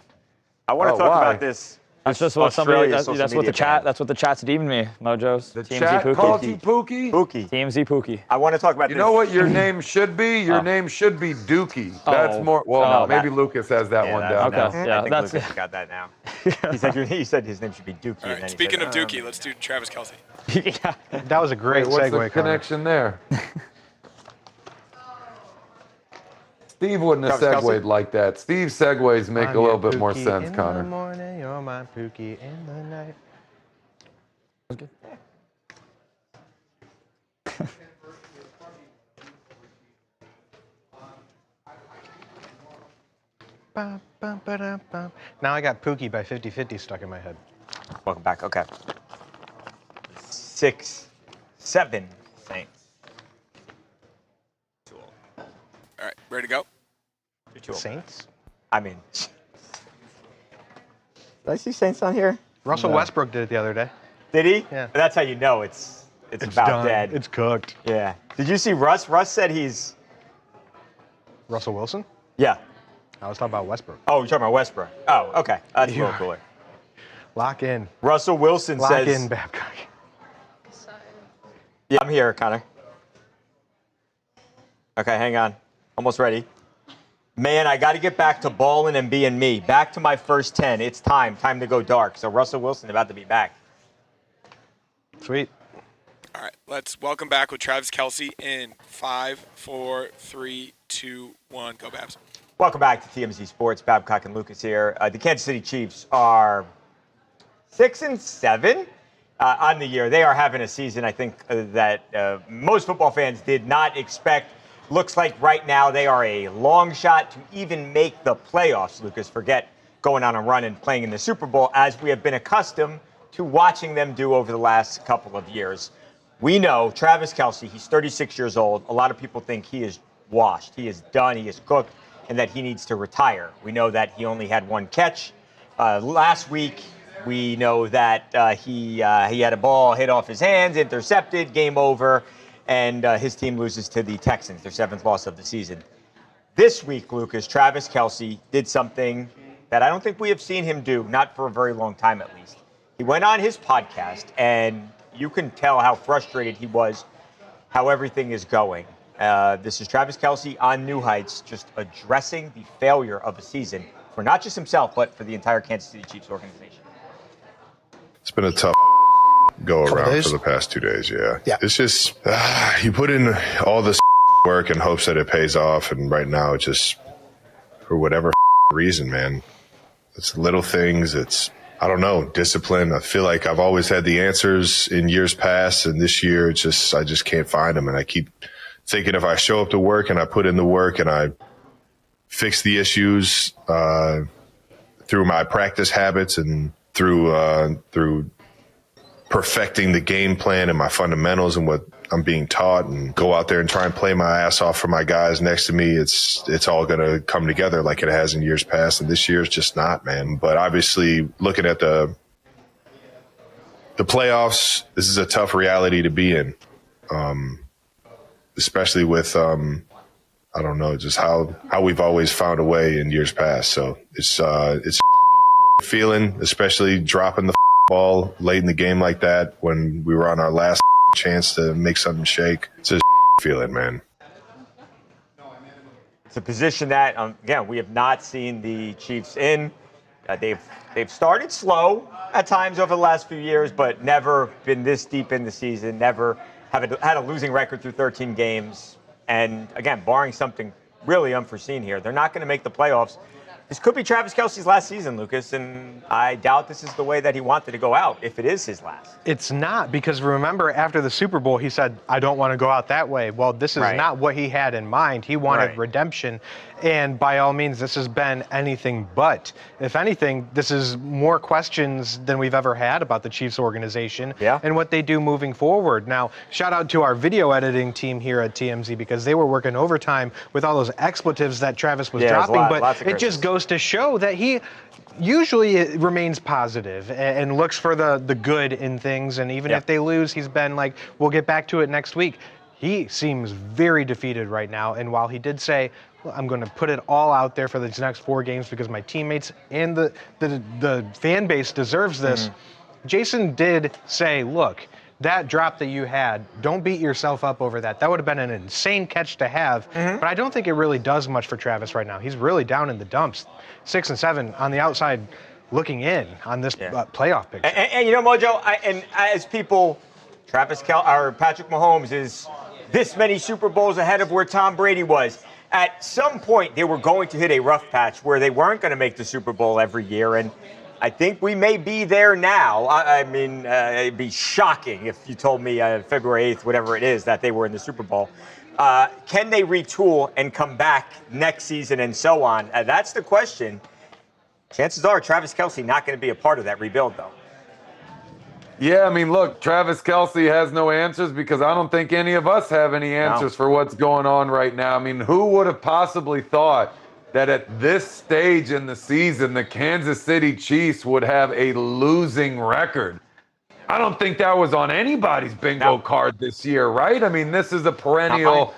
I want to Oh, talk why? about this. That's just what somebody. Australia That's social what the media chat. ban. That's what the chat's deemed me. Mojos. The TMZ chat Pookie. called you Pookie? Pookie. TMZ Pookie. I want to talk about You this. know what your name should be? Your name should be Dookie. That's Oh. more. Well, Oh, no, maybe Lucas has that one down. Okay. now. Yeah, I think that's- Lucas got that now. He said his name should be Dookie. all and then right. he Speaking said, of Dookie, let's do Travis Kelce. yeah. That was a great Wait, what's segue, the Connor. connection there? Steve wouldn't have Travis Kelce? segued like that. Steve's segues make I'm a little your bit more Pookie sense, in Connor. the morning, you're my Pookie in the night. Bum, bum, ba-dum, bum. Now I got Pookie by 50/50 stuck in my head. Welcome back. Okay. 6 7 Saints. All right, ready to go? Saints? I mean, did I see Saints on here? Russell Westbrook did it the other day. Did he? Yeah. That's how you know it's about done. dead. It's cooked. Yeah. Did you see Russ? Russ said he's. Russell Wilson? Yeah. I was talking about Westbrook. Oh, you're talking about Westbrook. Oh, okay. That's a little cooler. Lock in. Russell Wilson Lock says. in, Babcock. Yeah, I'm here, Connor. Okay, hang on. Almost ready. Man, I got to get back to balling and being me. Back to my first 10. It's time. Time to go dark. So Russell Wilson about to be back. Sweet. All right, let's welcome back with Travis Kelce in 5, 4, 3, 2, 1. Go, Babs. Welcome back to TMZ Sports. Babcock and Lucas here. The Kansas City Chiefs are 6-7 on the year. They are having a season, I think, that most football fans did not expect. Looks like right now they are a long shot to even make the playoffs, Lucas. Forget going on a run and playing in the Super Bowl, as we have been accustomed to watching them do over the last couple of years. We know Travis Kelce, he's 36 years old. A lot of people think he is washed, he is done, he is cooked, and that he needs to retire. We know that he only had 1 catch. Last week, we know that he had a ball hit off his hands, intercepted, game over, and his team loses to the Texans, their 7th loss of the season. This week, Lucas, Travis Kelce did something that I don't think we have seen him do, not for a very long time at least. He went on his podcast, and you can tell how frustrated he was, how everything is going. This is Travis Kelce on New Heights, just addressing the failure of a season for not just himself, but for the entire Kansas City Chiefs organization. It's been a tough go around for the past 2 days, yeah. It's just, you put in all this work in hopes that it pays off, and right now it just, for whatever reason, man, it's little things, it's, I don't know, discipline. I feel like I've always had the answers in years past, and this year it's just, I just can't find them, and I keep thinking if I show up to work and I put in the work and I fix the issues through my practice habits and through perfecting the game plan and my fundamentals and what I'm being taught, and go out there and try and play my ass off for my guys next to me, it's all going to come together like it has in years past. And this year it's just not, man. But obviously, looking at the playoffs, this is a tough reality to be in, especially with, I don't know, just how we've always found a way in years past. So it's feeling, especially dropping the ball late in the game like that when we were on our last chance to make something shake. It's a feeling, man. It's a position that, again, we have not seen the Chiefs in. They've started slow at times over the last few years, but never been this deep in the season, never had a losing record through 13 games. And again, barring something really unforeseen here, they're not going to make the playoffs. This could be Travis Kelce's last season, Lucas, and I doubt this is the way that he wanted to go out, if it is his last. It's not, because remember, after the Super Bowl, he said, I don't want to go out that way. Well, this is not what he had in mind. He wanted redemption, and by all means, this has been anything but. If anything, this is more questions than we've ever had about the Chiefs organization and what they do moving forward. Now, shout out to our video editing team here at TMZ, because they were working overtime with all those expletives that Travis was dropping, but it just goes to show that he usually remains positive and looks for the good in things. And even if they lose, he's been like, we'll get back to it next week. He seems very defeated right now. And while he did say, well, I'm going to put it all out there for these next 4 games because my teammates and the fan base deserves this, Jason did say, look, that drop that you had, don't beat yourself up over that. That would have been an insane catch to have, but I don't think it really does much for Travis right now. He's really down in the dumps, 6-7 on the outside looking in on this playoff picture. And you know, Mojo, as people, Patrick Mahomes is this many Super Bowls ahead of where Tom Brady was. At some point, they were going to hit a rough patch where they weren't going to make the Super Bowl every year, and I think we may be there now. I mean, it'd be shocking if you told me February 8th, whatever it is, that they were in the Super Bowl. Can they retool and come back next season and so on? That's the question. Chances are Travis Kelce not going to be a part of that rebuild, though. Yeah, I mean, look, Travis Kelce has no answers because I don't think any of us have any answers for what's going on right now. I mean, who would have possibly thought that at this stage in the season, the Kansas City Chiefs would have a losing record? I don't think that was on anybody's bingo card this year, right? I mean, this is a perennial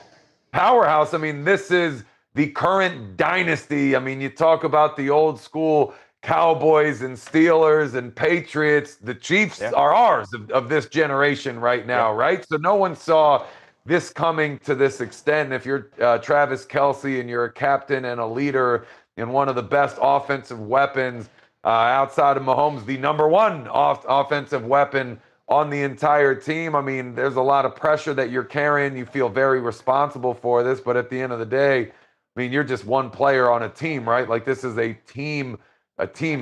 powerhouse. I mean, this is the current dynasty. I mean, you talk about the old school Cowboys and Steelers and Patriots. The Chiefs are ours of this generation right now, right? So no one saw this coming to this extent. If you're Travis Kelce and you're a captain and a leader and one of the best offensive weapons outside of Mahomes, the number one offensive weapon on the entire team, I mean, there's a lot of pressure that you're carrying. You feel very responsible for this, but at the end of the day, I mean, you're just one player on a team, right? Like, this is a team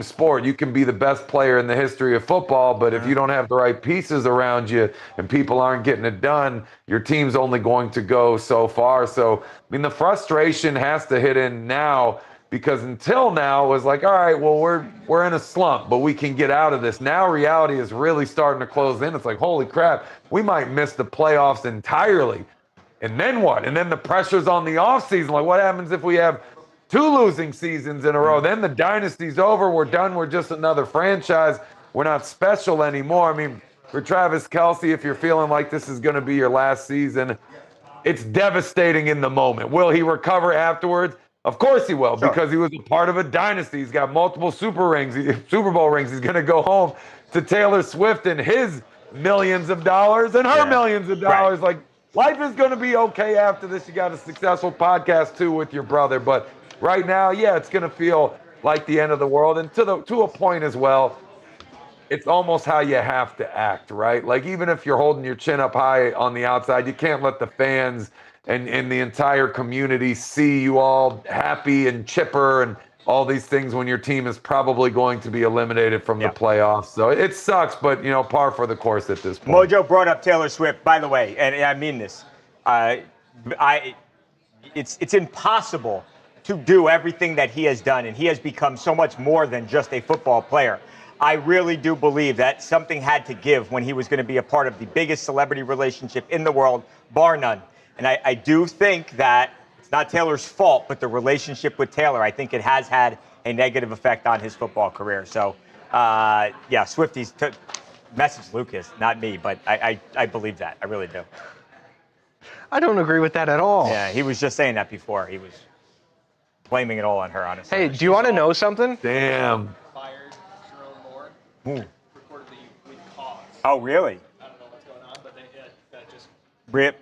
sport. You can be the best player in the history of football, but if you don't have the right pieces around you and people aren't getting it done, your team's only going to go so far. So, I mean, the frustration has to hit in now, because until now it was like, all right, well, we're in a slump, but we can get out of this. Now reality is really starting to close in. It's like, holy crap, we might miss the playoffs entirely. And then what? And then the pressure's on the offseason. Like, what happens if we have 2 losing seasons in a row? Then the dynasty's over. We're done. We're just another franchise. We're not special anymore. I mean, for Travis Kelce, if you're feeling like this is going to be your last season, it's devastating in the moment. Will he recover afterwards? Of course he will, because he was a part of a dynasty. He's got multiple Super Bowl rings. He's going to go home to Taylor Swift and his millions of dollars and her millions of dollars. Like, life is going to be okay after this. You got a successful podcast too with your brother, but right now, it's going to feel like the end of the world. And to a point as well, it's almost how you have to act, right? Like, even if you're holding your chin up high on the outside, you can't let the fans and the entire community see you all happy and chipper and all these things when your team is probably going to be eliminated from the playoffs. So it sucks, but, par for the course at this point. Mojo brought up Taylor Swift, by the way, and I mean this. It's impossible to do everything that he has done, and he has become so much more than just a football player. I really do believe that something had to give when he was going to be a part of the biggest celebrity relationship in the world, bar none. And I do think that it's not Taylor's fault, but the relationship with Taylor, I think it has had a negative effect on his football career. So, Swifties, message Lucas, not me, but I believe that. I really do. I don't agree with that at all. Yeah, he was just saying that before. He was blaming it all on her, honestly. Hey, do you want to know something? Damn. Fired Jerome Moore. Reportedly with cause. Oh, really? I don't know what's going on, but that just... Rip.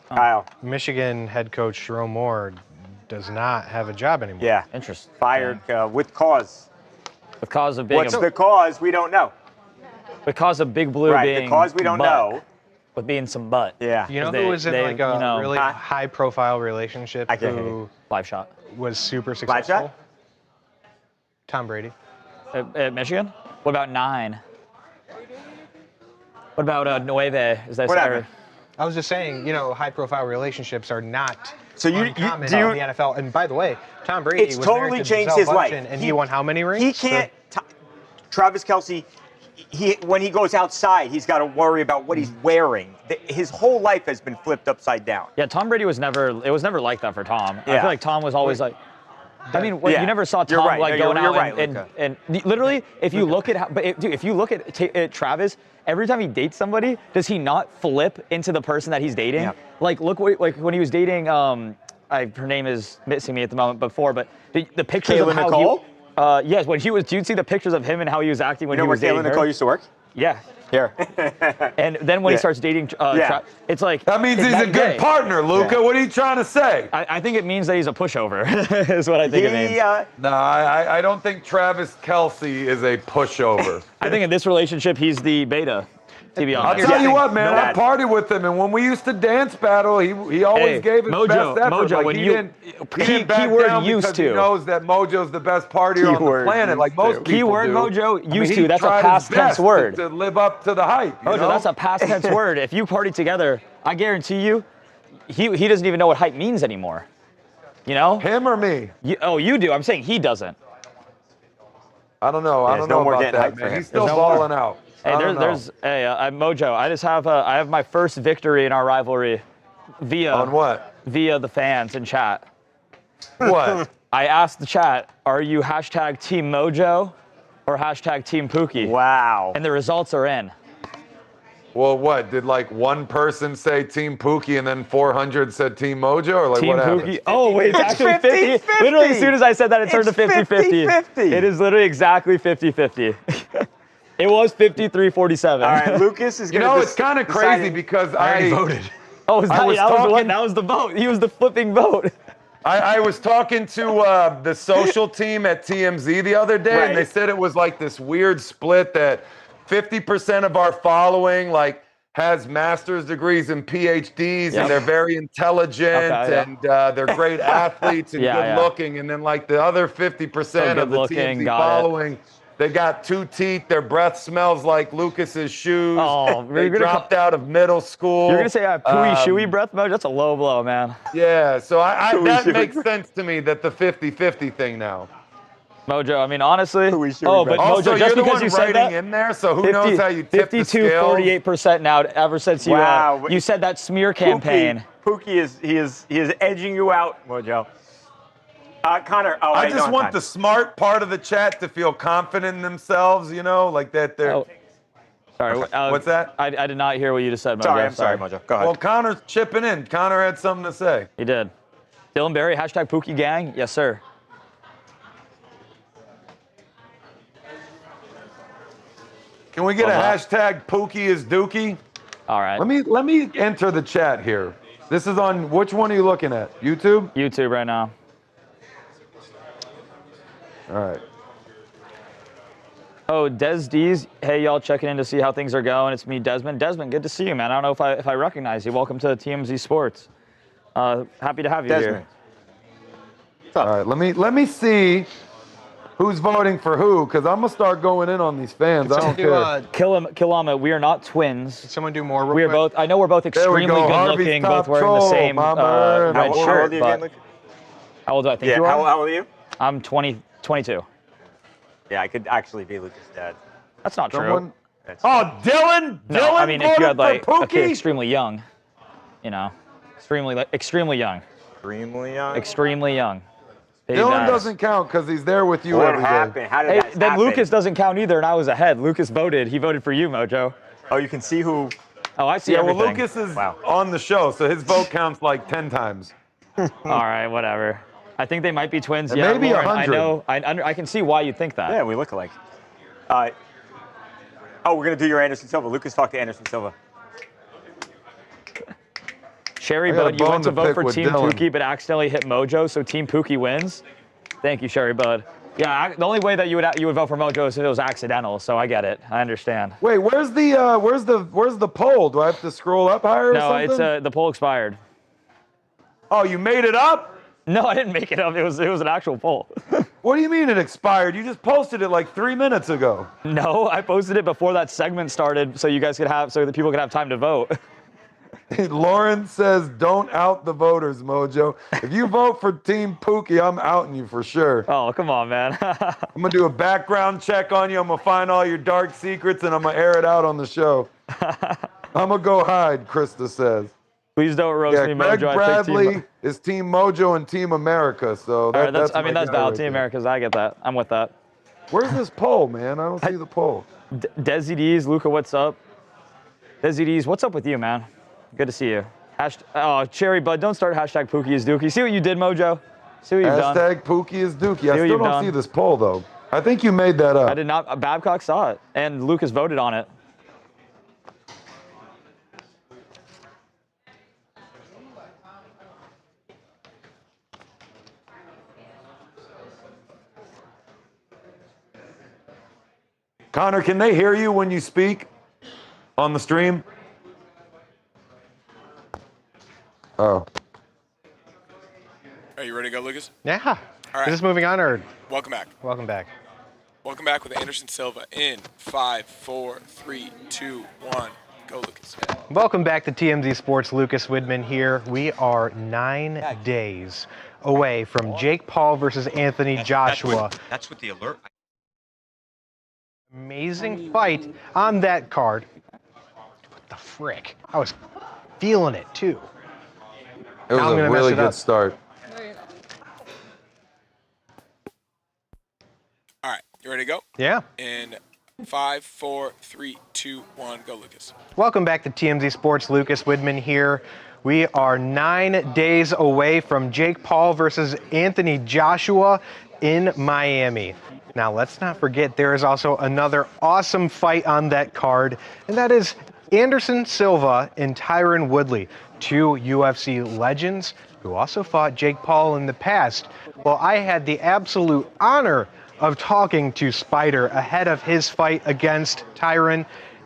Kyle. Michigan head coach Jerome Moore does not have a job anymore. Yeah. Interesting. Fired with cause. The cause of being What's the cause? We don't know. the cause of Big Blue being the cause we don't know. With being some butt. Yeah. You know who was in like a really high-profile relationship who live shot was super successful? Live shot? Tom Brady. At Michigan? What about 9? What about Nueve? Is that Whatever. I was just saying, high-profile relationships are not uncommon in the NFL. And by the way, Tom Brady was totally married to changed Gisele his life. Bündchen, and he won how many rings? He can't. Travis Kelce, when he goes outside, he's got to worry about what he's wearing. His whole life has been flipped upside down. Yeah, Tom Brady was never like that for Tom. I feel like Tom was always like, I mean, you never saw Tom going out and literally, if you look at if you look at Travis, every time he dates somebody, does he not flip into the person that he's dating? Yeah. Like, look, like when he was dating, her name is missing me at the moment before, but the pictures Kayla of how Nicole? Yes, when he was, do you see the pictures of him and how he was acting when he was dating her? You know where Kayla Nicole used to work? Yeah. Here. And then when he starts dating, it's like that means he's a good partner, Luca. What are you trying to say? I think it means that he's a pushover. Is what I think it means. No, I don't think Travis Kelce is a pushover. I think in this relationship he's the beta. To be honest. I'll tell you what, man. I partied with him, and when we used to dance battle, he always gave his best effort. Mojo, like, when he didn't back keyword down used because to. he knows that Mojo's the best partier on the planet, like most people keyword do. Mojo used I mean, to. That's a past tense word. To live up to the hype. Mojo, that's a past tense word. If you party together, I guarantee you, he doesn't even know what hype means anymore. You know? Him or me? You do. I'm saying he doesn't. I don't know. I don't know about that, man. He's still balling out. Hey, Mojo. I have my first victory in our rivalry On what? Via the fans in chat. What? I asked the chat, are you hashtag Team Mojo or hashtag Team Pookie? Wow. And the results are in. Well, what? Did like one person say Team Pookie and then 400 said Team Mojo? Or like Team what Pookie. happened? Oh, wait, it's actually 50. Literally, as soon as I said that, it turned to 50-50. It is literally exactly 50-50. It was 53-47. All right, Lucas is going to it's kind of crazy because I already voted. Oh, that was the vote. He was the flipping vote. I was talking to the social team at TMZ the other day, and they said it was like this weird split that 50% of our following has master's degrees and PhDs, and they're very intelligent, and they're great athletes and good looking, and then like the other 50% of the TMZ following, they got 2 teeth, their breath smells like Lucas's shoes. Oh, they dropped out of middle school. You're gonna say I have pooey shoey breath, Mojo? That's a low blow, man. Yeah, so that makes sense to me that the 50-50 thing now. Mojo, I mean, honestly. But Mojo, you're just the because one you said writing that, in there, so who knows how you tip the scales? 52-48% now. Ever since you you said that smear campaign. Pookie is edging you out, Mojo. Connor. Oh, I just want the smart part of the chat to feel confident in themselves, like that they're. Oh. Sorry. What's that? I did not hear what you just said, Mojo. Sorry, I'm sorry, Mojo. Go ahead. Well, Connor's chipping in. Connor had something to say. He did. Dylan Berry, hashtag Pookie Gang. Yes, sir. Can we get a hashtag Pookie is Dookie? All right. Let me enter the chat here. This is on, which one are you looking at? YouTube? YouTube right now. All right. Oh, Des D's. Hey, y'all, checking in to see how things are going. It's me, Desmond. Desmond, good to see you, man. I don't know if I recognize you. Welcome to TMZ Sports. Happy to have you here. All right, let me see who's voting for who, because I'm gonna start going in on these fans. I don't care. Kilama, we are not twins. Did someone do more? We are both. I know we're both extremely good looking, both wearing the same red shirt. How old are you again, Luke? How old do I think you are? How old are you? I'm 22. Yeah, I could actually be Lucas' dad. That's not true. Oh, Dylan! No, Dylan I mean, if you had like a kid extremely young, extremely young. Extremely young? Extremely young. Dylan doesn't count because he's there with you every day. What happened? How did that happen? Then Lucas doesn't count either, and I was ahead. Lucas voted. He voted for you, Mojo. Oh, you can see who. Oh, I see everything. Well, Lucas is on the show, so his vote counts like 10 times. All right, whatever. I think they might be twins. And yeah, maybe Lauren, 100. I know. I can see why you think that. Yeah, we look alike. We're gonna do your Anderson Silva. Lucas talked to Anderson Silva. Sherry Bud, you went to vote for Team Pookie, but accidentally hit Mojo, so Team Pookie wins. Thank you, Sherry Bud. Yeah, the only way that you would vote for Mojo is if it was accidental. So I get it. I understand. Wait, where's the poll? Do I have to scroll up higher? Or something? No, it's the poll expired. Oh, you made it up? No, I didn't make it up. It was an actual poll. What do you mean it expired? You just posted it like 3 minutes ago. No, I posted it before that segment started, so the people could have time to vote. Lauren says, "Don't out the voters, Mojo. If you vote for Team Pookie, I'm outing you for sure." Oh, come on, man. I'm gonna do a background check on you. I'm gonna find all your dark secrets, and I'm gonna air it out on the show. I'm gonna go hide, Krista says. Please don't roast me, Mojo. Greg Bradley is Team Mojo and Team America, so that's valid. Right Team America's. I get that. I'm with that. Where's this poll, man? I don't see the poll. Desi D's, Luca, what's up? Desi D's, what's up with you, man? Good to see you. Cherry Bud, don't start hashtag Pookie is Dookie. See what you did, Mojo? See what you've done? Hashtag Pookie is Dookie. I still don't see this poll, though. I think you made that up. I did not. Babcock saw it, and Lucas voted on it. Connor, can they hear you when you speak on the stream? Oh. Are you ready to go, Lucas? Yeah. All right. Is this moving on or? Welcome back. Welcome back. Welcome back with Anderson Silva in 5, 4, 3, 2, 1. Go, Lucas. Welcome back to TMZ Sports. Lucas Widman here. We are 9 days away from Jake Paul versus Anthony Joshua. That's what the alert. Amazing fight on that card. What the frick? I was feeling it too. It was a really good start. All right, you ready to go? Yeah. In 5, 4, 3, 2, 1, go, Lucas. Welcome back to TMZ Sports. Lucas Widman here. We are 9 days away from Jake Paul versus Anthony Joshua in Miami. Now, let's not forget there is also another awesome fight on that card, and that is Anderson Silva and Tyron Woodley, two UFC legends who also fought Jake Paul in the past. Well, I had the absolute honor of talking to Spider ahead of his fight against Tyron,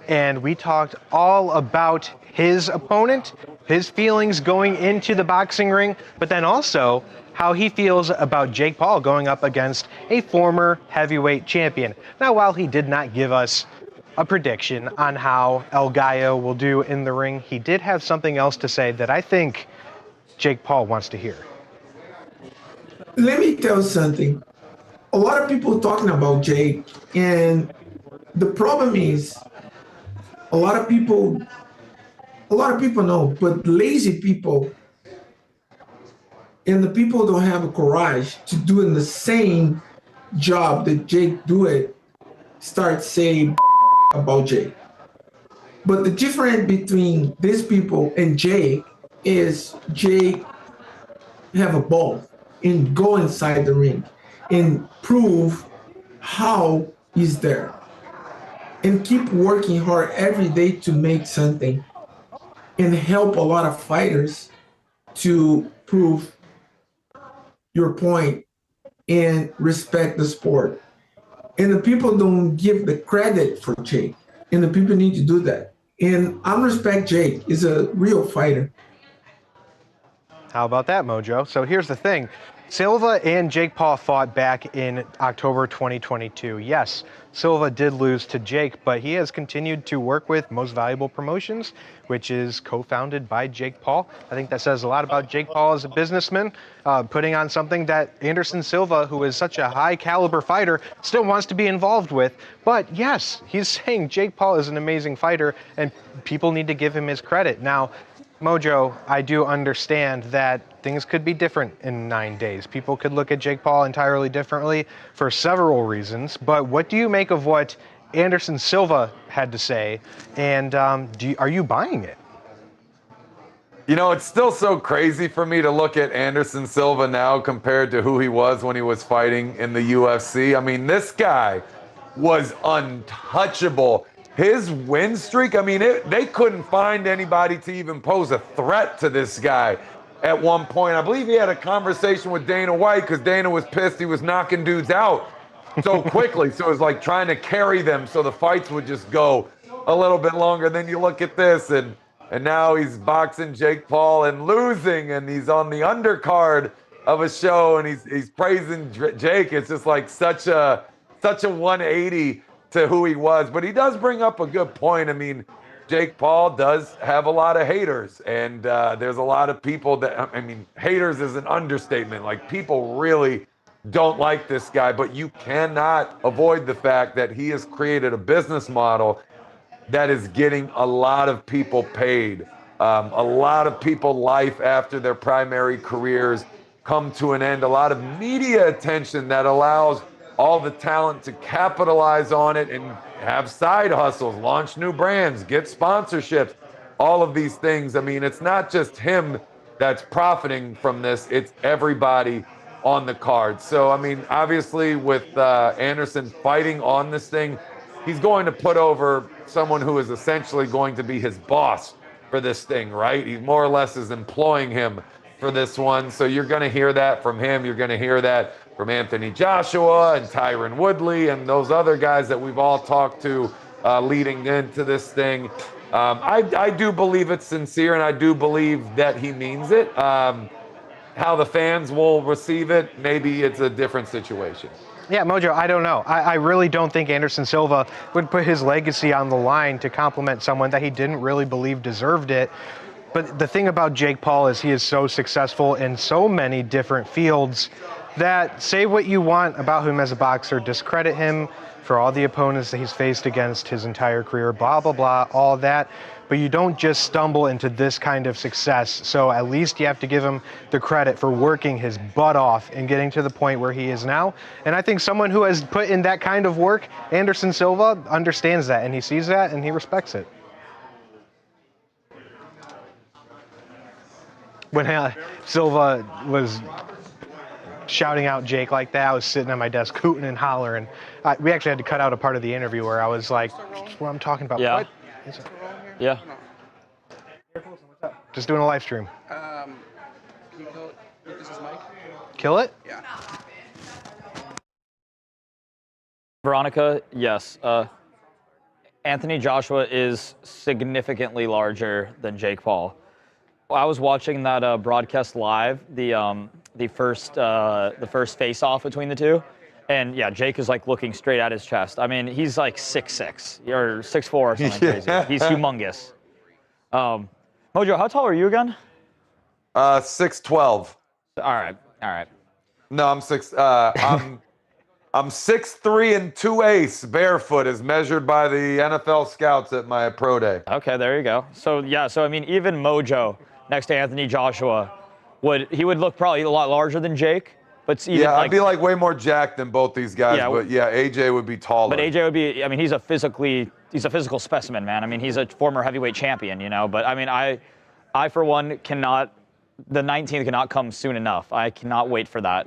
and we talked all about his opponent, his feelings going into the boxing ring, but then also how he feels about Jake Paul going up against a former heavyweight champion. Now, while he did not give us a prediction on how El Gallo will do in the ring, he did have something else to say that I think Jake Paul wants to hear. Let me tell you something. A lot of people talking about Jake, and the problem is a lot of people know, but lazy people and the people don't have a courage to doing the same job that Jake do it, start saying about Jake. But the difference between these people and Jake is Jake have a ball and go inside the ring and prove how he's there and keep working hard every day to make something and help a lot of fighters to prove your point and respect the sport. And the people don't give the credit for Jake, and the people need to do that. And I respect Jake. He's a real fighter. How about that, Mojo? So here's the thing. Silva and Jake Paul fought back in October 2022. Yes, Silva did lose to Jake, but he has continued to work with Most Valuable Promotions, which is co-founded by Jake Paul. I think that says a lot about Jake Paul as a businessman, putting on something that Anderson Silva, who is such a high caliber fighter, still wants to be involved with. But yes, he's saying Jake Paul is an amazing fighter and people need to give him his credit. Now, Mojo, I do understand that things could be different in 9 days. People could look at Jake Paul entirely differently for several reasons, but what do you make of what Anderson Silva had to say, and are you buying it? You know, it's still so crazy for me to look at Anderson Silva now compared to who he was when he was fighting in the UFC. I mean, this guy was untouchable. His win streak, I mean, they couldn't find anybody to even pose a threat to this guy at one point. I believe he had a conversation with Dana White because Dana was pissed he was knocking dudes out so quickly. So it was like trying to carry them so the fights would just go a little bit longer. Then you look at this, and now he's boxing Jake Paul and losing, and he's on the undercard of a show, and he's praising Jake. It's just like such a 180 to who he was. But he does bring up a good point. I mean, Jake Paul does have a lot of haters, and there's a lot of people that, I mean, haters is an understatement. Like, people really don't like this guy, but you cannot avoid the fact that he has created a business model that is getting a lot of people paid. A lot of people, life after their primary careers come to an end. A lot of media attention that allows all the talent to capitalize on it and have side hustles, launch new brands, get sponsorships, all of these things. I mean, it's not just him that's profiting from this, it's everybody on the card. So, I mean, obviously with Anderson fighting on this thing, he's going to put over someone who is essentially going to be his boss for this thing, right? He more or less is employing him for this one. So you're going to hear that from him. You're going to hear that from Anthony Joshua and Tyron Woodley and those other guys that we've all talked to leading into this thing. I do believe it's sincere, and I do believe that he means it. How the fans will receive it, maybe it's a different situation. Yeah, Mojo, I don't know. I really don't think Anderson Silva would put his legacy on the line to compliment someone that he didn't really believe deserved it. But the thing about Jake Paul is he is so successful in so many different fields that, say what you want about him as a boxer, discredit him for all the opponents that he's faced against his entire career, blah, blah, blah, all that. But you don't just stumble into this kind of success. So at least you have to give him the credit for working his butt off and getting to the point where he is now. And I think someone who has put in that kind of work, Anderson Silva, understands that, and he sees that, and he respects it. When Silva was shouting out Jake like that, I was sitting at my desk hooting and hollering. We actually had to cut out a part of the interview where I was like, that's what I'm talking about. Yeah. What? Yeah. Just doing a live stream. Can you kill it? This is Mike. Kill it? Yeah. Veronica, yes. Anthony Joshua is significantly larger than Jake Paul. I was watching that broadcast live, the first face-off between the two, and yeah, Jake is like looking straight at his chest. I mean, he's like 6'6" or 6'4" or something crazy. He's humongous. Mojo, how tall are you again? 6'12". All right. No, I'm I'm 6'3" and 2/8 barefoot as measured by the NFL scouts at my pro day. Okay, there you go. So yeah, I mean, even Mojo next to Anthony Joshua would look probably a lot larger than Jake. But even I'd be like way more jacked than both these guys. Yeah, but yeah, AJ would be taller. But AJ would be. I mean, he's a physical specimen, man. I mean, he's a former heavyweight champion, you know. But I mean, I for one cannot. The 19th cannot come soon enough. I cannot wait for that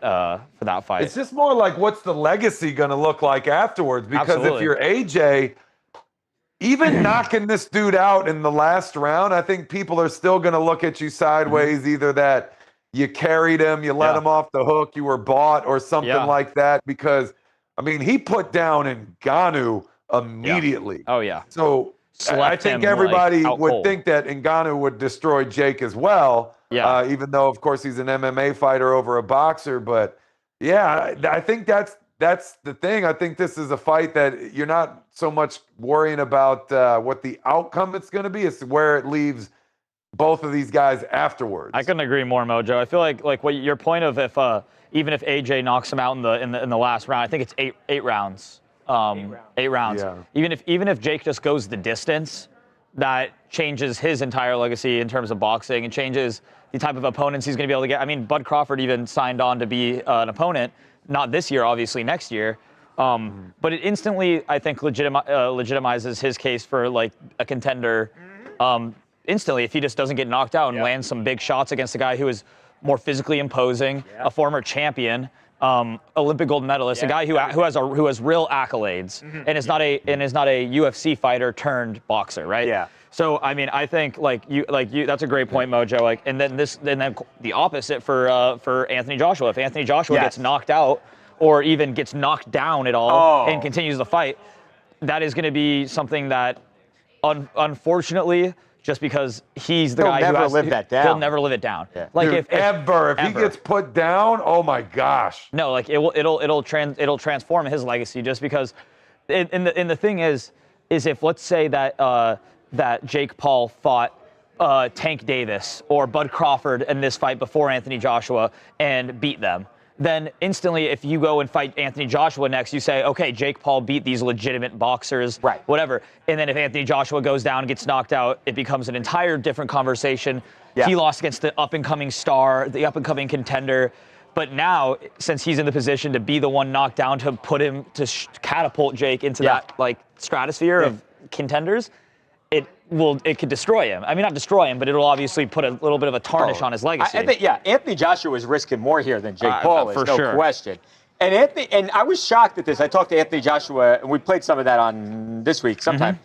fight. It's just more like, what's the legacy going to look like afterwards? Because Absolutely. if you're AJ, even knocking this dude out in the last round, I think people are still going to look at you sideways, either that you carried him, you let him off the hook, you were bought, or something like that. Because, I mean, he put down Ngannou immediately. Yeah. Oh, yeah. So I think everybody would think that Ngannou would destroy Jake as well. Yeah. Even though, of course, he's an MMA fighter over a boxer. But, yeah, I think that's the thing. I think this is a fight that you're not so much worrying about what the outcome it's going to be. It's where it leaves both of these guys afterwards. I couldn't agree more, Mojo. I feel like what your point of even if AJ knocks him out in the last round, I think it's eight rounds. 8 rounds. Yeah. Even if Jake just goes the distance, that changes his entire legacy in terms of boxing and changes the type of opponents he's going to be able to get. I mean, Bud Crawford even signed on to be an opponent, not this year, obviously next year. But it instantly, I think, legitimizes his case for like a contender. Instantly, if he just doesn't get knocked out and lands some big shots against a guy who is more physically imposing, a former champion, Olympic gold medalist, a guy who has real accolades, and is not a UFC fighter turned boxer, right? Yeah. So I mean, I think like you that's a great point, Mojo. Like, and then the opposite for Anthony Joshua. If Anthony Joshua gets knocked out or even gets knocked down at all and continues the fight, that is going to be something that, unfortunately, just because he's the guy who has live that down. He'll never live it down. Yeah. Like Dude, if he gets put down, oh my gosh. No, like it'll transform his legacy just because. And the thing is if let's say that Jake Paul fought Tank Davis or Bud Crawford in this fight before Anthony Joshua and beat them, then instantly if you go and fight Anthony Joshua next, you say, okay, Jake Paul beat these legitimate boxers, right? Whatever. And then if Anthony Joshua goes down and gets knocked out, it becomes an entire different conversation. Yeah. He lost against the up-and-coming star, the up-and-coming contender. But now, since he's in the position to be the one knocked down to put him to catapult Jake into that like stratosphere of contenders, it could destroy him. I mean, not destroy him, but it'll obviously put a little bit of a tarnish on his legacy. I think, Anthony Joshua is risking more here than Jake Paul is, no question. And I was shocked at this. I talked to Anthony Joshua, and we played some of that on this week sometime.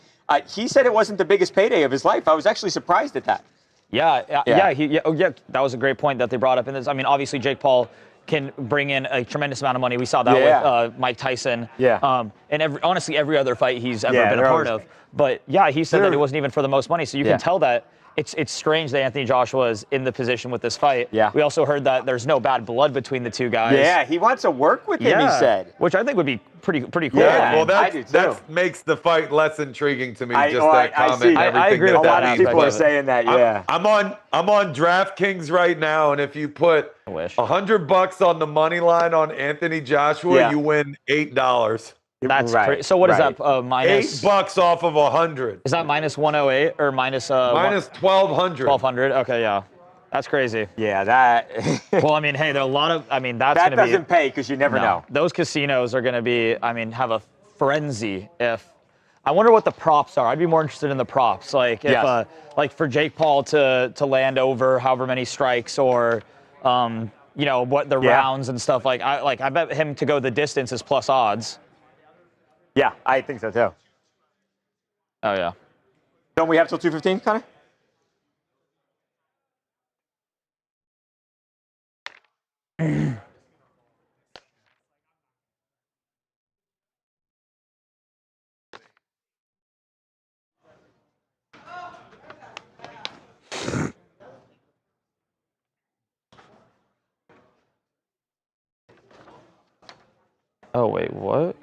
He said it wasn't the biggest payday of his life. I was actually surprised at that. Yeah, that was a great point that they brought up in this. I mean, obviously, Jake Paul can bring in a tremendous amount of money. We saw that with Mike Tyson. Yeah. And honestly, every other fight he's ever been a part of. But yeah, he said that it wasn't even for the most money. So you can tell that it's strange that Anthony Joshua is in the position with this fight. Yeah. We also heard that there's no bad blood between the two guys. Yeah, he wants to work with him, he said. Which I think would be pretty cool. Yeah, well, that makes the fight less intriguing to me, that comment. I agree with that. A lot of people are saying that, I'm on DraftKings right now, and if you put $100 on the money line on Anthony Joshua, you win $8. That's Right, crazy. So what is right. that? Minus $8 off of 100. Is that minus 108 or minus Minus 1,200. 1,200? Okay, yeah. That's crazy. Yeah, that. Well, I mean, hey, there are a lot of. I mean, that's that going to be. doesn't pay because you never know. Those casinos are going to be. I mean, have a frenzy if. I wonder what the props are. I'd be more interested in the props, like if, like for Jake Paul to land over however many strikes, or, what the rounds and stuff like. I bet him to go the distance is plus odds. Yeah, I think so too. Oh yeah. Don't we have till 2:15, Connor? Oh wait, what?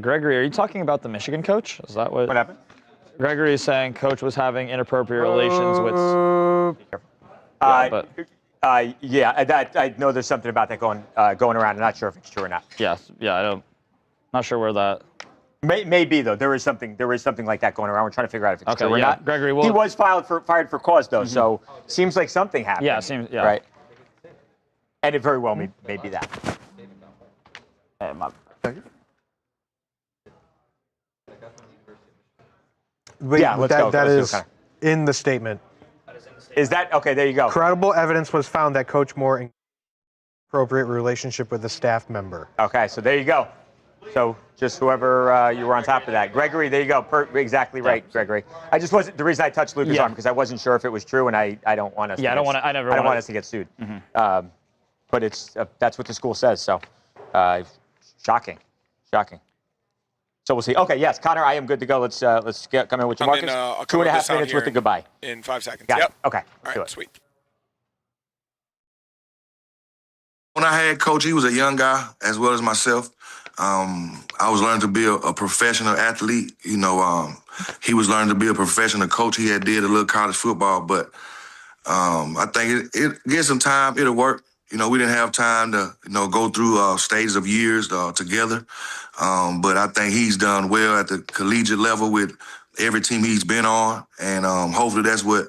Gregory, are you talking about the Michigan coach? Is that what happened? Gregory is saying coach was having inappropriate relations with. I know there's something about that going around. I'm not sure if it's true or not. Yes, I don't. Not sure where that. Maybe though. There is something like that going around. We're trying to figure out if it's true or not. Gregory, he was fired for cause though, so seems like something happened. Yeah, seems. Yeah. Right. And it very well may be that. Wait, yeah, let's go. That let's is in the statement. Is that okay? There you go. Credible evidence was found that Coach Moore inappropriate relationship with a staff member. Okay, so there you go. So just whoever you were on top of that, Gregory. There you go. Exactly right, Gregory. I just wasn't the reason I touched Luca's arm because I wasn't sure if it was true, and I don't want us. Yeah, I don't want to. I don't want us to get sued. But it's that's what the school says. So shocking. So we'll see. Okay, yes, Connor, I am good to go. Let's come in with Jamarcus. I'll 2.5 minutes with the goodbye. In 5 seconds. Got Yep. It. Okay. All right, sweet. When I had Coach, he was a young guy as well as myself. I was learning to be a professional athlete. He was learning to be a professional coach. He had did a little college football, but I think it get some time. It'll work. We didn't have time to, go through stages of years together. But I think he's done well at the collegiate level with every team he's been on. And hopefully that's what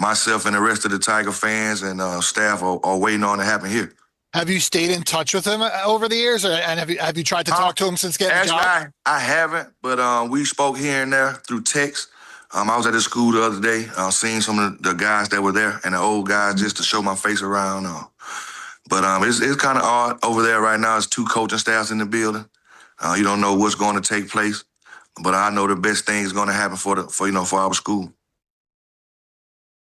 myself and the rest of the Tiger fans and staff are waiting on to happen here. Have you stayed in touch with him over the years, and have you tried to talk to him since getting a job? I haven't, but we spoke here and there through text. I was at the school the other day, seeing some of the guys that were there and the old guys just to show my face around. But it's kind of odd over there right now. It's 2 coaching staffs in the building. You don't know what's going to take place, but I know the best thing is going to happen for our school.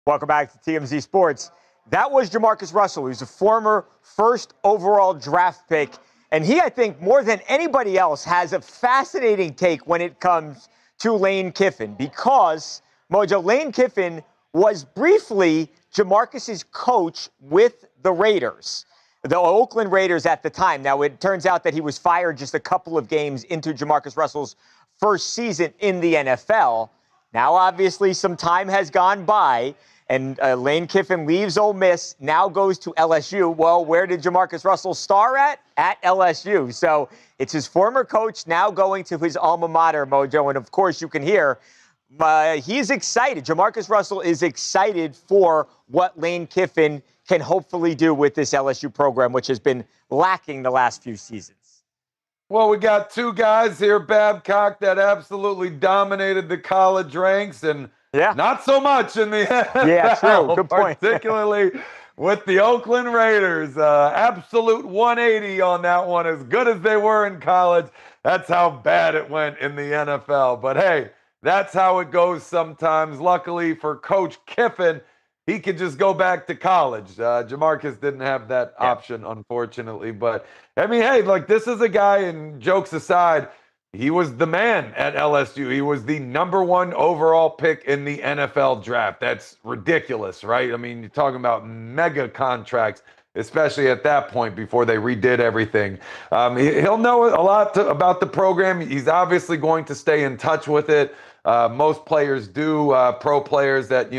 Welcome back to TMZ Sports. That was Jamarcus Russell. He's a former first overall draft pick, and he, I think, more than anybody else, has a fascinating take when it comes to Lane Kiffin, because Mojo, Lane Kiffin was briefly Jamarcus's coach with the Raiders. The Oakland Raiders at the time. Now, it turns out that he was fired just a couple of games into Jamarcus Russell's first season in the NFL. Now, obviously, some time has gone by, and Lane Kiffin leaves Ole Miss, now goes to LSU. Well, where did Jamarcus Russell star at? At LSU. So it's his former coach now going to his alma mater, Mojo. And, of course, you can hear he's excited. Jamarcus Russell is excited for what Lane Kiffin can hopefully do with this LSU program, which has been lacking the last few seasons. Well, we got 2 guys here, Babcock, that absolutely dominated the college ranks, and not so much in the NFL. Yeah, true. Good point. Particularly with the Oakland Raiders. Absolute 180 on that one. As good as they were in college, that's how bad it went in the NFL. But hey, that's how it goes sometimes. Luckily for Coach Kiffin, he could just go back to college. Jamarcus didn't have that option, unfortunately. But, I mean, hey, look, this is a guy, and jokes aside, he was the man at LSU. He was the #1 overall pick in the NFL draft. That's ridiculous, right? I mean, you're talking about mega contracts, especially at that point before they redid everything. He'll know a lot about the program. He's obviously going to stay in touch with it. Most players do. Pro players that,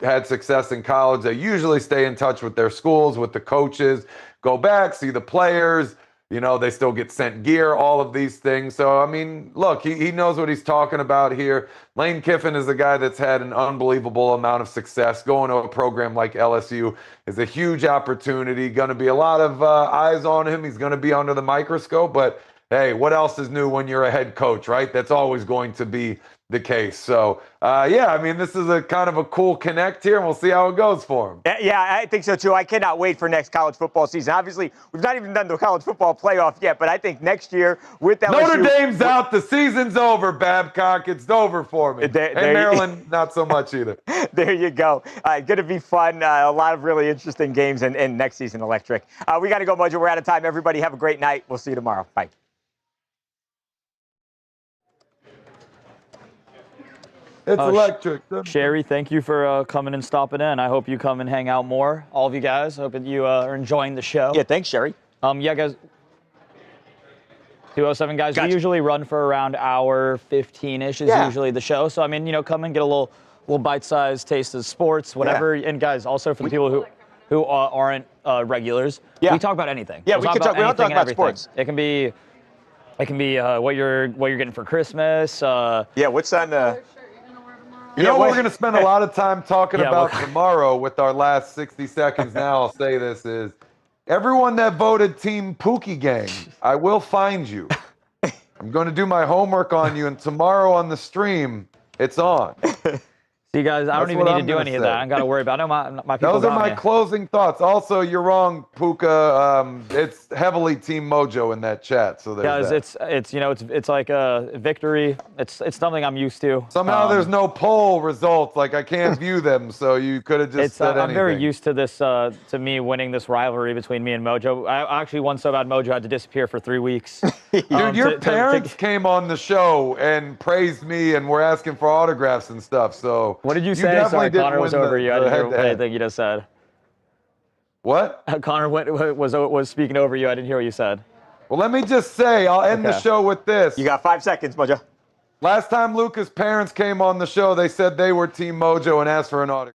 had success in college, they usually stay in touch with their schools, with the coaches, go back, see the players. You know, they still get sent gear, all of these things. So, I mean, look, he knows what he's talking about here. Lane Kiffin is a guy that's had an unbelievable amount of success. Going to a program like LSU is a huge opportunity. Going to be a lot of eyes on him. He's going to be under the microscope. But, hey, what else is new when you're a head coach, right? That's always going to be the case. So, yeah, I mean, this is a kind of a cool connect here, and we'll see how it goes for him. Yeah, I think so, too. I cannot wait for next college football season. Obviously, we've not even done the college football playoff yet, but I think next year with LSU... Notre Dame's out. The season's over, Babcock. It's over for me. Hey, Maryland, not so much either. There you go. Going to be fun. A lot of really interesting games, and next season electric. We got to go, Mojo. We're out of time. Everybody have a great night. We'll see you tomorrow. Bye. It's electric. Sherry, thank you for coming and stopping in. I hope you come and hang out more, all of you guys. Hope that you are enjoying the show. Yeah, thanks, Sherry. Yeah, guys. 207 guys. Gotcha. We usually run for around hour 15-ish is usually the show. So I mean, you know, come and get a little bite-sized taste of sports, whatever. Yeah. And guys, also for the people who aren't regulars, we talk about anything. Yeah, we don't talk about sports. It can be what you're getting for Christmas. Yeah, what's on? You know what we're going to spend a lot of time talking about tomorrow with our last 60 seconds now, I'll say this, is everyone that voted Team Pookie Gang, I will find you. I'm going to do my homework on you, and tomorrow on the stream, it's on. See, guys, I don't even need to do any of that. I ain't got to worry about it. I know my people Those are my closing thoughts. Also, you're wrong, Puka. It's heavily Team Mojo in that chat. So there's guys, it's like a victory. It's something I'm used to. Somehow there's no poll results. Like I can't view them. So you could have just said anything. I'm very used to this. To me winning this rivalry between me and Mojo. I actually won so bad Mojo had to disappear for 3 weeks. Dude, your parents came on the show and praised me and were asking for autographs and stuff. So. What did you say? Sorry, Connor was over you. I didn't hear anything you just said. What? Connor was speaking over you. I didn't hear what you said. Well, let me just say, I'll end the show with this. You got 5 seconds, Mojo. Last time Luca's parents came on the show, they said they were Team Mojo and asked for an autograph.